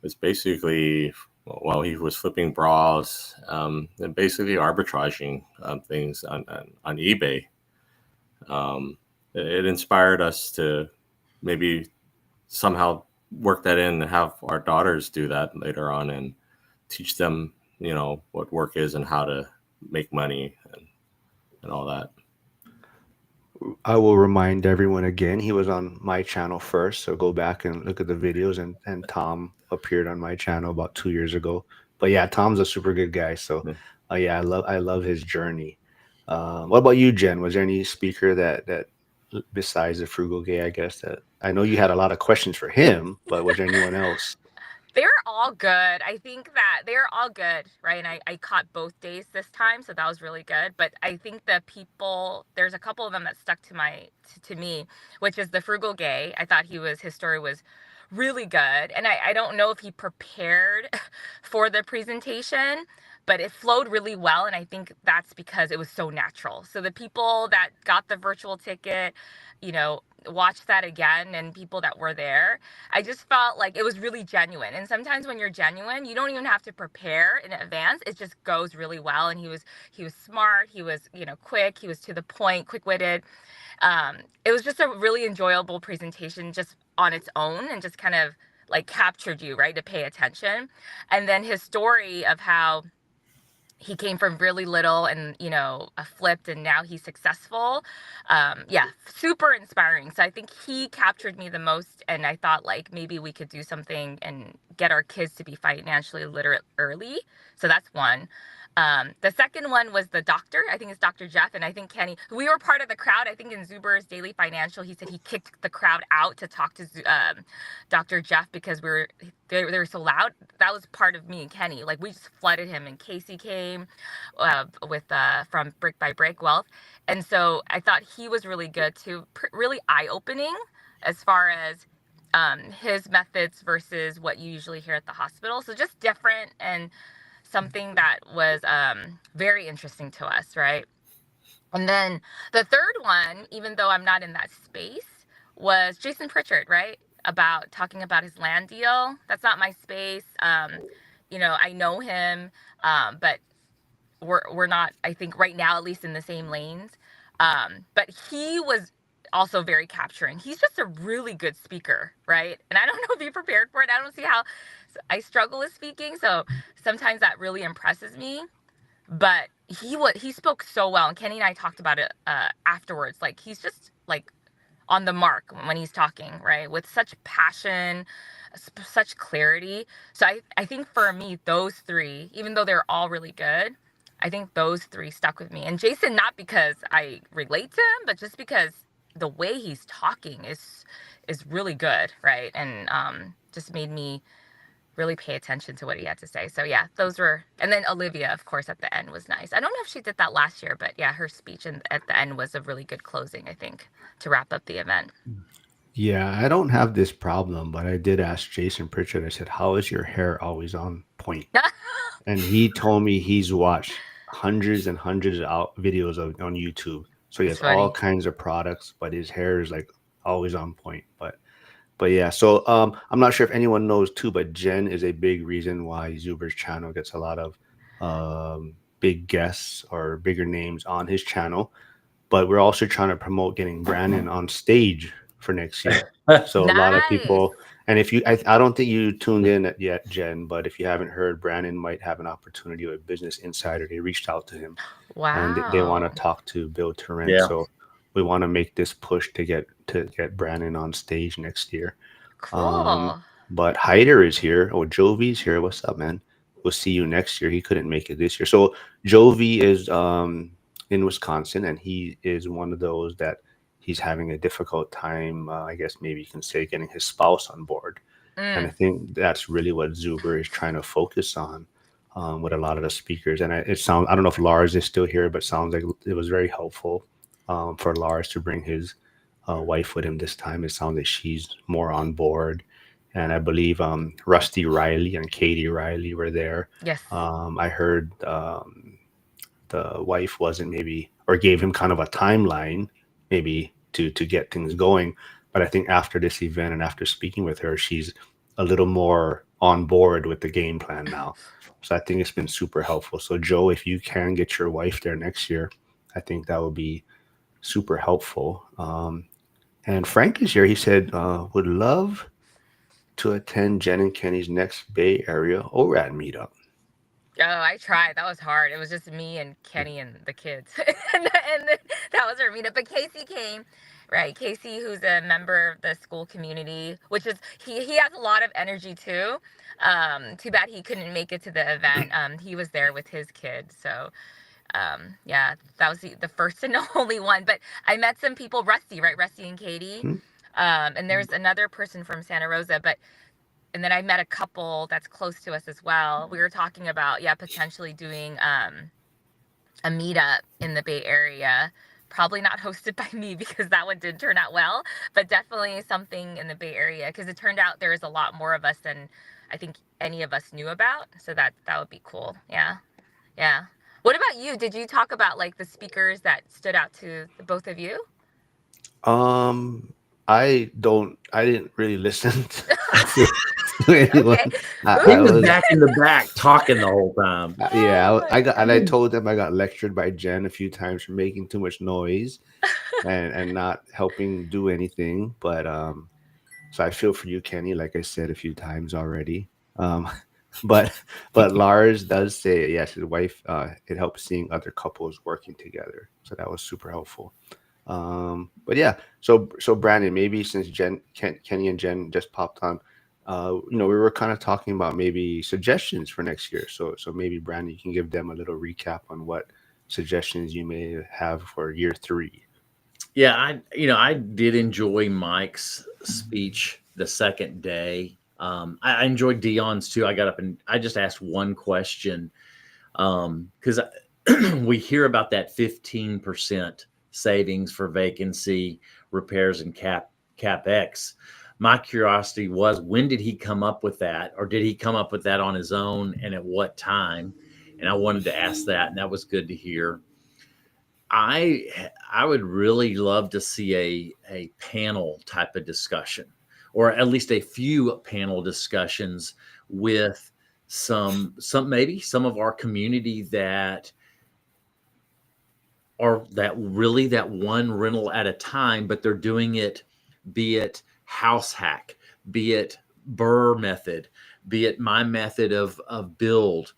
was basically, while he was flipping bras and basically arbitraging things on eBay. It inspired us to maybe somehow work that in and have our daughters do that later on and teach them, what work is and how to make money and all that. I will remind everyone again, he was on my channel first, so go back and look at the videos, and Tom appeared on my channel about 2 years ago. But yeah, Tom's a super good guy, so yeah, I love his journey. What about you, Jen? Was there any speaker that besides the frugal gay, I guess, that I know you had a lot of questions for him, but was there anyone else? They're all good. I think that they're all good, right? And I caught both days this time, so that was really good. But I think the people, there's a couple of them that stuck to me, which is the frugal gay. I thought his story was really good. And I don't know if he prepared for the presentation, but it flowed really well. And I think that's because it was so natural. So the people that got the virtual ticket, watched that again, and people that were there, I just felt like it was really genuine. And sometimes when you're genuine, you don't even have to prepare in advance. It just goes really well. And he was smart. He was, quick. He was to the point, quick-witted. It was just a really enjoyable presentation just on its own, and just kind of captured you, right, to pay attention. And then his story of how he came from really little and, flipped, and now he's successful. Yeah, super inspiring. So I think he captured me the most. And I thought maybe we could do something and get our kids to be financially literate early. So that's one. The second one was the doctor. I think it's Dr. Jeff, and I think Kenny. We were part of the crowd. I think in Zuber's Daily Financial, he said he kicked the crowd out to talk to Dr. Jeff because they were so loud. That was part of me and Kenny. Like we just flooded him, and Casey came with from Brick by Break Wealth, and so I thought he was really good too. Really eye opening as far as his methods versus what you usually hear at the hospital. So just different and something that was very interesting to us, right? And then the third one, even though I'm not in that space, was Jason Pritchard, right? About talking about his land deal. That's not my space. I know him, but we're not, I think right now, at least in the same lanes. But he was also very capturing. He's just a really good speaker, right? And I don't know if you're prepared for it. I don't see how I struggle with speaking. So sometimes that really impresses me. But he spoke so well. And Kenny and I talked about it afterwards. Like he's just like on the mark when he's talking, right? With such passion, such clarity. So I think for me, those three, even though they're all really good, I think those three stuck with me. And Jason, not because I relate to him, but just because the way he's talking is really good, right? And just made me really pay attention to what he had to say. So yeah, those were, and then Olivia, of course, at the end was nice. I don't know if she did that last year, but yeah, her speech at the end was a really good closing, I think, to wrap up the event. Yeah, I don't have this problem, but I did ask Jason Pritchard. I said, "How is your hair always on point?" And he told me he's watched hundreds and hundreds of videos on YouTube. So he has all kinds of products, but his hair is like always on point. But yeah, so I'm not sure if anyone knows too, but Jen is a big reason why Zuber's channel gets a lot of big guests or bigger names on his channel. But we're also trying to promote getting Brandon on stage for next year. So Nice. A lot of people, and if you, I don't think you tuned in yet, Jen, but if you haven't heard, Brandon might have an opportunity with Business Insider. They reached out to him. Wow. And they want to talk to Bill Torrent. Yeah. So we want to make this push to get Brandon on stage next year. Cool. But Hyder is here. Oh, Jovi's here. What's up, man? We'll see you next year. He couldn't make it this year. So Jovi is in Wisconsin, and he is one of those that he's having a difficult time, I guess maybe you can say, getting his spouse on board. And I think that's really what Zuber is trying to focus on with a lot of the speakers. And it sounds, I don't know if Lars is still here, but it sounds like it was very helpful for Lars to bring his wife with him this time. It sounds like she's more on board. And I believe Rusty Riley and Katie Riley were there. Yes. I heard the wife wasn't maybe, or gave him kind of a timeline maybe to get things going. But I think after this event and after speaking with her, she's a little more on board with the game plan now. So I think it's been super helpful. So Joe, if you can get your wife there next year, I think that would be super helpful. And Frank is here. He said, would love to attend Jen and Kenny's next Bay Area ORaaT meetup. Oh, I tried. That was hard. It was just me and Kenny and the kids. and that was our meetup. But Casey came, right? Casey, who's a member of the school community, which is, he has a lot of energy too. Too bad he couldn't make it to the event. He was there with his kids. So yeah, that was the first and only one. But I met some people, Rusty, right? Rusty and Katie. And there's another person from Santa Rosa, and then I met a couple that's close to us as well. We were talking about, potentially doing a meetup in the Bay Area. Probably not hosted by me because that one didn't turn out well, but definitely something in the Bay Area because it turned out there's a lot more of us than I think any of us knew about. So that would be cool. Yeah. Yeah. What about you? Did you talk about like the speakers that stood out to the both of you? I didn't really listen to anyone. Okay. He was back in the back talking the whole time. I told them I got lectured by Jen a few times for making too much noise and not helping do anything. But so I feel for you, Kenny, like I said a few times already. But Lars does say, yes, his wife, it helps seeing other couples working together. So that was super helpful. But yeah, so Brandon, maybe since Kenny and Jen just popped on, we were kind of talking about maybe suggestions for next year. So maybe Brandon, you can give them a little recap on what suggestions you may have for year 3. Yeah, I did enjoy Mike's speech the second day. I enjoyed Dion's too. I got up and I just asked one question because we hear about that 15% savings for vacancy, repairs, and capex. My curiosity was, when did he come up with that, or did he come up with that on his own, and at what time? And I wanted to ask that, and that was good to hear. I would really love to see a panel type of discussion, or at least a few panel discussions with maybe some of our community that are that one rental at a time, but they're doing it, be it house hack, be it Burr method, be it my method of build,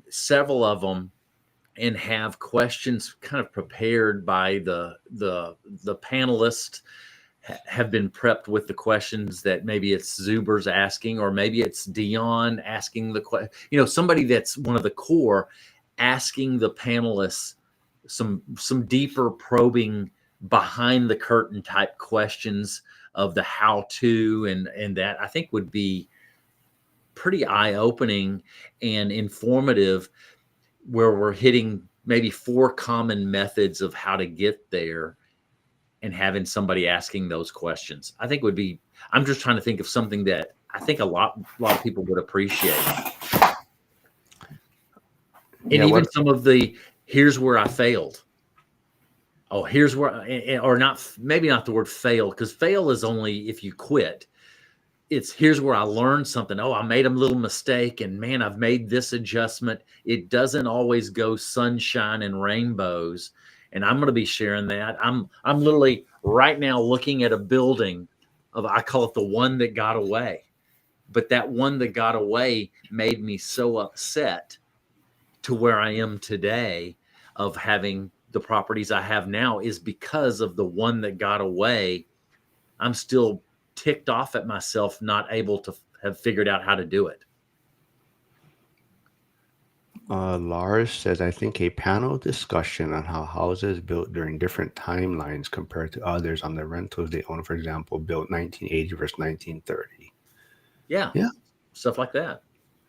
several of them, and have questions kind of prepared by the panelists, have been prepped with the questions that maybe it's Zuber's asking, or maybe it's Dion asking the question, somebody that's one of the core asking the panelists some deeper probing, behind the curtain type questions of the how to, and that I think would be pretty eye opening and informative, where we're hitting maybe 4 common methods of how to get there and having somebody asking those questions. I think would be, I'm just trying to think of something that I think a lot of people would appreciate. And even some of the, here's where I failed. Oh, here's where, or not, maybe not the word fail, because fail is only if you quit. It's here's where I learned something. Oh, I made a little mistake, and man, I've made this adjustment. It doesn't always go sunshine and rainbows. And I'm going to be sharing that. I'm literally right now looking at a building I call it the one that got away. But that one that got away made me so upset to where I am today of having the properties I have now, is because of the one that got away. I'm still ticked off at myself, not able to have figured out how to do it. Lars says, I think a panel discussion on how houses built during different timelines compared to others on the rentals they own, for example, built 1980 versus 1930. Yeah. Stuff like that.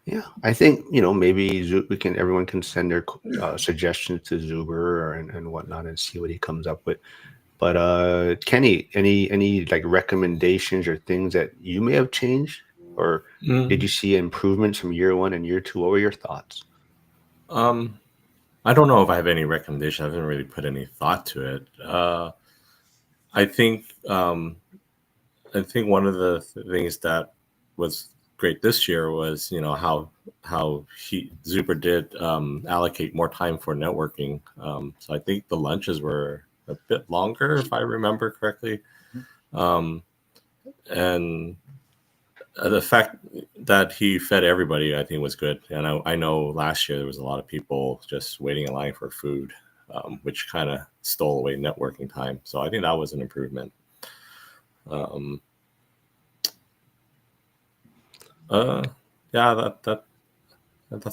Yeah, I think maybe everyone can send their suggestions to Zuber and whatnot and see what he comes up with. But Kenny, any like recommendations or things that you may have changed, or did you see improvements from year 1 and year 2? What were your thoughts? I don't know if I have any recommendation. I haven't really put any thought to it. I think one of the things that was great this year was how Zuber did allocate more time for networking. So I think the lunches were a bit longer, if I remember correctly, and the fact that he fed everybody, I think, was good. And I know last year there was a lot of people just waiting in line for food, which kind of stole away networking time. So I think that was an improvement. That's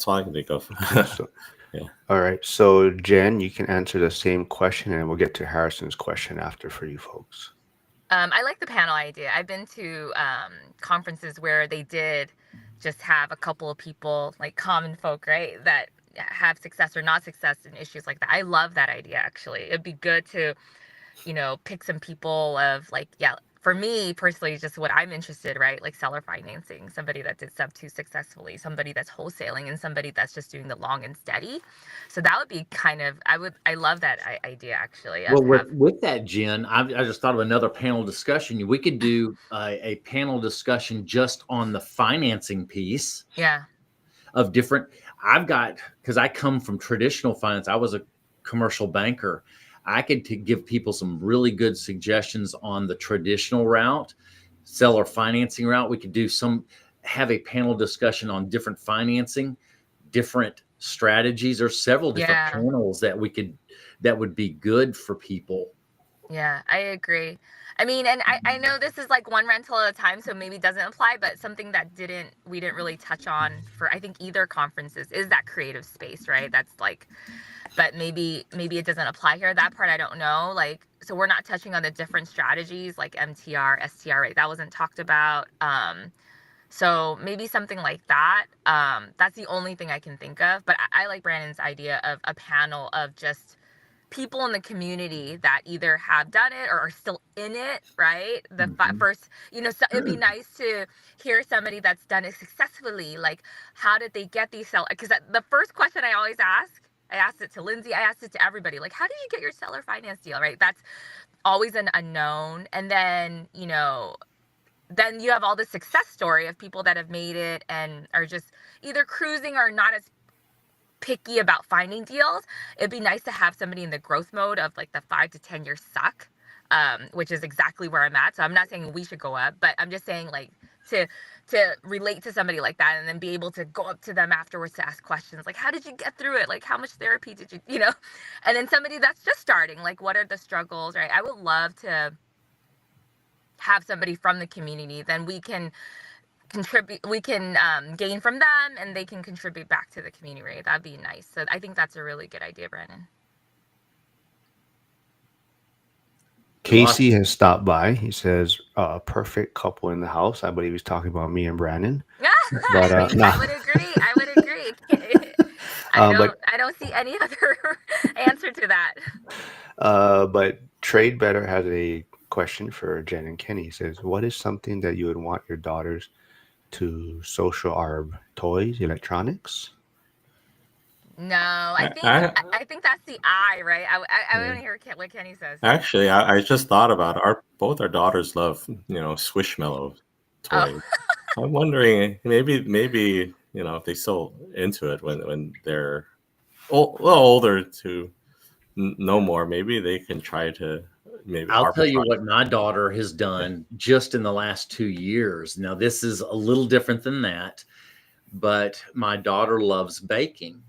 all I can think of. Yeah. All right. So Jen, you can answer the same question, and we'll get to Harrison's question after for you folks. I like the panel idea. I've been to conferences where they did just have a couple of people, like common folk, right, that have success or not success in issues like that. I love that idea, actually. It'd be good to, pick some people of like, for me personally, just what I'm interested, right? Like seller financing, somebody that did sub 2 successfully, somebody that's wholesaling, and somebody that's just doing the long and steady. So that would be I love that idea, actually. Well, with that, Jen, I just thought of another panel discussion. We could do a panel discussion just on the financing piece. Yeah. Of different, because I come from traditional finance. I was a commercial banker. I could give people some really good suggestions on the traditional route, seller financing route. We could have a panel discussion on different financing, different strategies, or several different panels that would be good for people Yeah, I agree. I mean, and I know this is like one rental at a time, so maybe it doesn't apply, but something that we didn't really touch on for, I think, either conferences is that creative space, right? That's like, but maybe it doesn't apply here. That part I don't know. Like, so we're not touching on the different strategies like MTR, STR, right? That wasn't talked about. So maybe something like that. That's the only thing I can think of. But I like Brandon's idea of a panel of just people in the community that either have done it or are still in it, right? First, so it'd be nice to hear somebody that's done it successfully. Like, how did they get these sellers? Because the first question I always ask, I asked it to Lindsay, I asked it to everybody, like, how did you get your seller finance deal, right? That's always an unknown. And then, then you have all the success story of people that have made it and are just either cruising or not as picky about finding deals. It'd be nice to have somebody in the growth mode of like the 5 to 10 year suck, which is exactly where I'm at. So I'm not saying we should go up, but I'm just saying like to relate to somebody like that and then be able to go up to them afterwards to ask questions like, how did you get through it? Like, how much therapy did you, and then somebody that's just starting, like, what are the struggles, right? I would love to have somebody from the community, then we can contribute, we can gain from them and they can contribute back to the community, right? That'd be nice. So I think that's a really good idea, Brandon. Casey has stopped by. He says, perfect couple in the house. I believe he's talking about me and Brandon. But, I would agree. I would agree. I don't see any other answer to that. But Trade Better has a question for Jen and Kenny. He says, what is something that you would want your daughters to social arb? Toys, electronics? No, I think that's the I, right? I want to hear what Kenny says. Actually, I just thought about it. Both our daughters love, Squishmallow toys. Oh. I'm wondering maybe if they still into it when they're a little older to know more, maybe they can try to maybe. I'll tell you what my daughter has done just in the last 2 years. Now, this is a little different than that, but my daughter loves baking.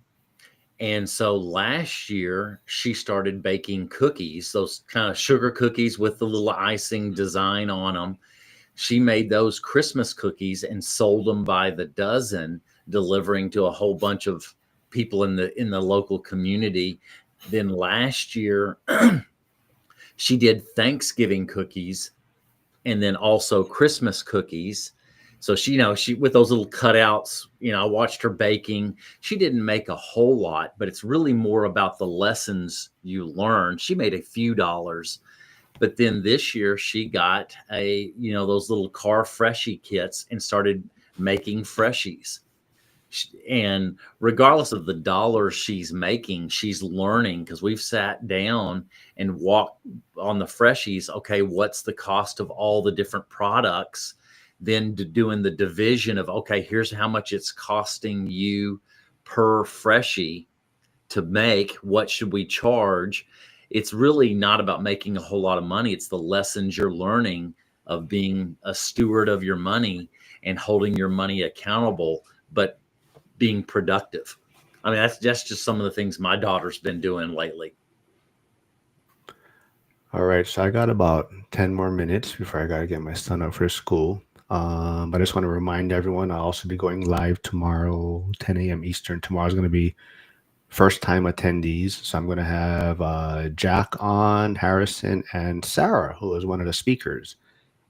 And so last year she started baking cookies, those kind of sugar cookies with the little icing design on them. She made those Christmas cookies and sold them by the dozen, delivering to a whole bunch of people in the local community. Then last year she did Thanksgiving cookies and then also Christmas cookies. So she with those little cutouts, I watched her baking. She didn't make a whole lot, but it's really more about the lessons you learn. She made a few dollars, but then this year she got those little car freshie kits and started making freshies. And regardless of the dollars she's making, she's learning, because we've sat down and walked on the freshies. Okay, what's the cost of all the different products? Then doing the division of, okay, here's how much it's costing you per freshie to make. What should we charge? It's really not about making a whole lot of money. It's the lessons you're learning of being a steward of your money and holding your money accountable, but being productive. I mean, that's just some of the things my daughter's been doing lately. All right, so I got about 10 more minutes before I got to get my son up for school. But I just want to remind everyone, I'll also be going live tomorrow, 10 a.m. Eastern. Tomorrow's going to be first-time attendees. So I'm going to have Jack on, Harrison, and Sarah, who is one of the speakers.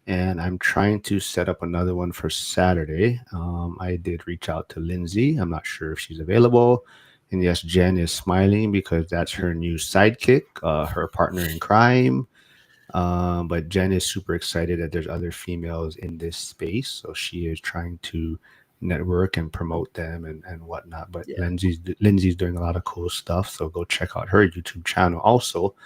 And I'm trying to set up another one for Saturday. I did reach out to Lindsay. I'm not sure if she's available. And yes, Jen is smiling because that's her new sidekick, her partner in crime. But Jen is super excited that there's other females in this space. So she is trying to network and promote them and whatnot. But yeah. Lindsay's doing a lot of cool stuff. So go check out her YouTube channel also.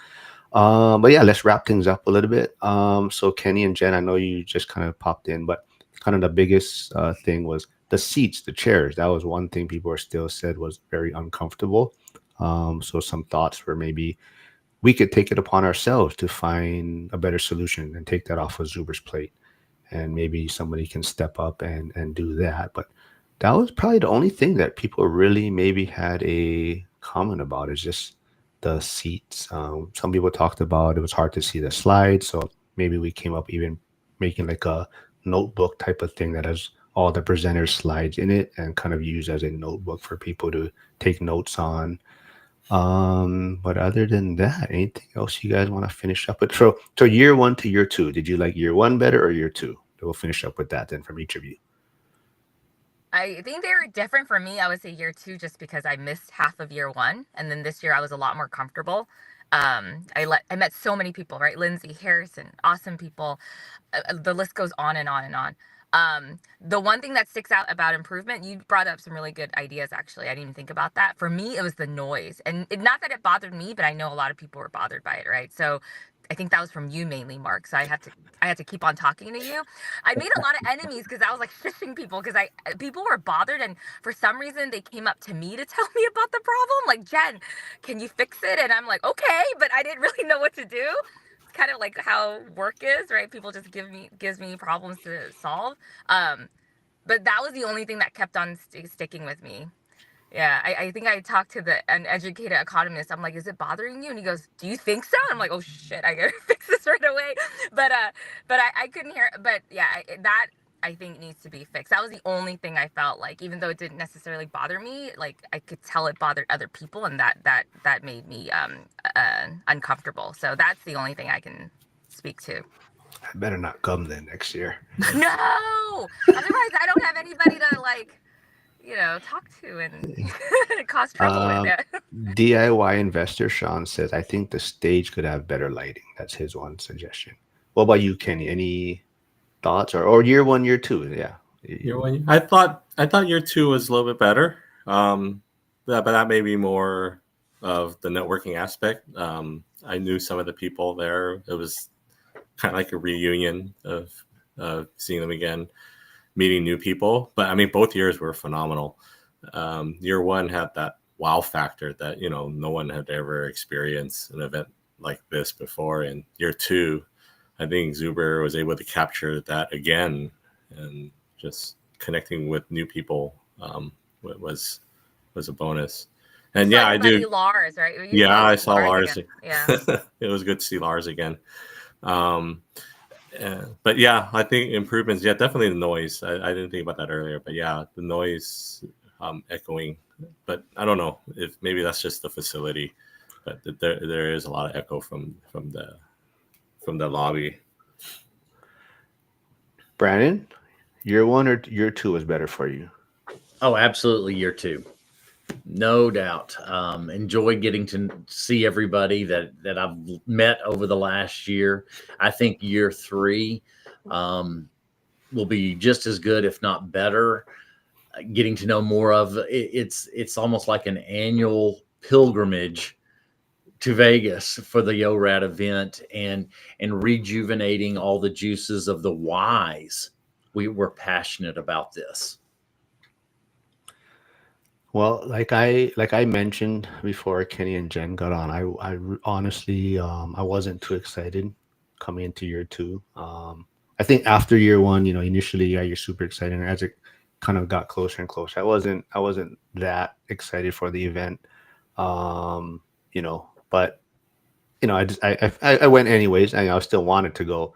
But yeah, let's wrap things up a little bit. So Kenny and Jen, I know you just kind of popped in, but kind of the biggest thing was the seats, the chairs. That was one thing people still said was very uncomfortable. So some thoughts were maybe we could take it upon ourselves to find a better solution and take that off of Zuber's plate. And maybe somebody can step up and do that. But that was probably the only thing that people really maybe had a comment about, is just the seats. Some people talked about it was hard to see the slides, so maybe we came up even making like a notebook type of thing that has all the presenters' slides in it and kind of use as a notebook for people to take notes on. But other than that, anything else you guys want to finish up with? So year 1 to year 2, did you like year 1 better or year 2? We'll finish up with that then from each of you. I think they were different for me. I would say year 2 just because I missed half of year 1, and then this year I was a lot more comfortable. I met so many people, right? Lindsay, Harrison, awesome people. The list goes on and on and on. The one thing that sticks out about improvement, you brought up some really good ideas. Actually, I didn't even think about that. For me, it was the noise, and not that it bothered me, but I know a lot of people were bothered by it, right? So I think that was from you mainly, Mark. So I had to keep on talking to you. I made a lot of enemies because I was like shushing people because people were bothered, and for some reason they came up to me to tell me about the problem. Like, Jen, can you fix it? And I'm like, okay, but I didn't really know what to do. It's kind of like how work is, right? People just gives me problems to solve. But that was the only thing that kept on sticking with me. Yeah, I think I talked to an educated economist. I'm like, is it bothering you? And he goes, do you think so? I'm like, oh shit, I gotta fix this right away. But I couldn't hear. But yeah, that I think needs to be fixed. That was the only thing I felt like, even though it didn't necessarily bother me, like I could tell it bothered other people, and that made me uncomfortable. So that's the only thing I can speak to. I better not come then next year. No, otherwise I don't have anybody to like, talk to and cause trouble with it. DIY investor Sean says, I think the stage could have better lighting. That's his one suggestion. What about you, Kenny? Any thoughts or year 1, year 2? Yeah. Year 1. I thought year 2 was a little bit better. But that may be more of the networking aspect. I knew some of the people there. It was kind of like a reunion of seeing them again, meeting new people. But I mean, both years were phenomenal. Year 1 had that wow factor that, no one had ever experienced an event like this before. And year 2, I think Zuber was able to capture that again, and just connecting with new people was a bonus. And yeah, I do. Lars, right? Yeah, I saw Lars. Yeah, it was good to see Lars again. But yeah, I think improvements. Yeah, definitely the noise. I didn't think about that earlier, but yeah, the noise echoing. But I don't know if maybe that's just the facility, but there is a lot of echo from the lobby. Brandon, year 1 or year 2 was better for you? Oh, absolutely, year 2. No doubt. Enjoyed getting to see everybody that I've met over the last year. I think year 3 will be just as good, if not better. Getting to know more of it's almost like an annual pilgrimage to Vegas for the ORaaT event, and rejuvenating all the juices of the whys we were passionate about this. Well, like I mentioned before Kenny and Jen got on, I honestly I wasn't too excited coming into year 2. I think after year 1, initially you're super excited, and as it kind of got closer and closer, I wasn't that excited for the event. But I went anyways. I still wanted to go,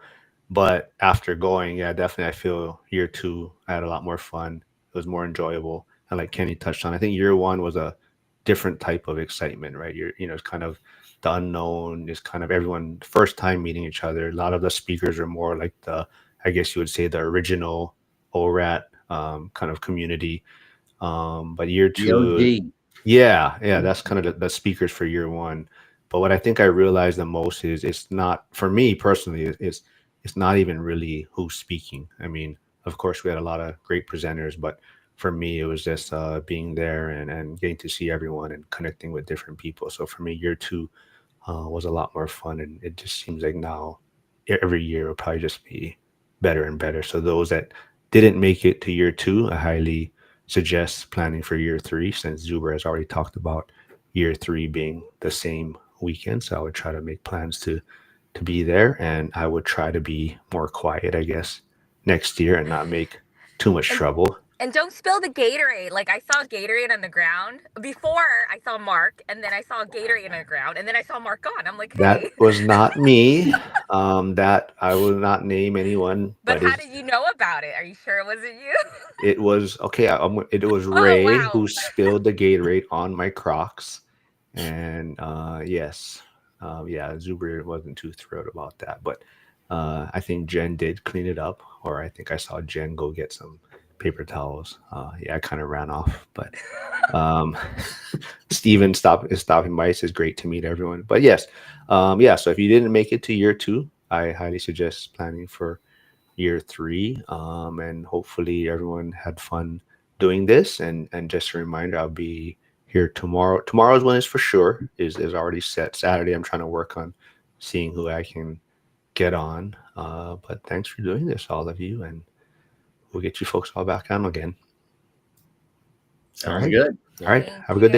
but after going, yeah, definitely I feel year 2 I had a lot more fun. It was more enjoyable. And like Kenny touched on, I think year 1 was a different type of excitement, right? It's kind of the unknown, is kind of everyone first time meeting each other. A lot of the speakers are more like I guess you would say the original ORaaT kind of community. But year 2, yeah, that's kind of the speakers for year 1. But what I think I realized the most is it's not, for me personally, it's not even really who's speaking. I mean, of course, we had a lot of great presenters, but for me, it was just being there and getting to see everyone and connecting with different people. So for me, year 2 was a lot more fun, and it just seems like now every year will probably just be better and better. So those that didn't make it to year 2, I highly suggest planning for year 3, since Zuber has already talked about year 3 being the same weekend. So I would try to make plans to be there, and I would try to be more quiet, I guess, next year and not make too much trouble. And don't spill the Gatorade. Like I saw Gatorade on the ground before I saw Mark, and then I saw Gatorade on the ground, and then I saw Mark gone. I'm like, That hey. was not me. That I will not name anyone, But but how did you know about it? Are you sure it wasn't you? it was okay. It was Oh Ray wow. who spilled the Gatorade on my Crocs, and yes, yeah, Zuber wasn't too thrilled about that, but I think Jen did clean it up, or I think I saw Jen go get some paper towels. Yeah, I kind of ran off, but um, Steven is stopping by. He says, "Great to meet everyone." But yes, yeah. So if you didn't make it to year 2, I highly suggest planning for year 3, and hopefully everyone had fun doing this. And just a reminder, I'll be here tomorrow. Tomorrow's one is for sure is already set. Saturday, I'm trying to work on seeing who I can get on. But thanks for doing this, all of you, and we'll get you folks all back on again. Sounds right. good. All right. Thank Have a good day.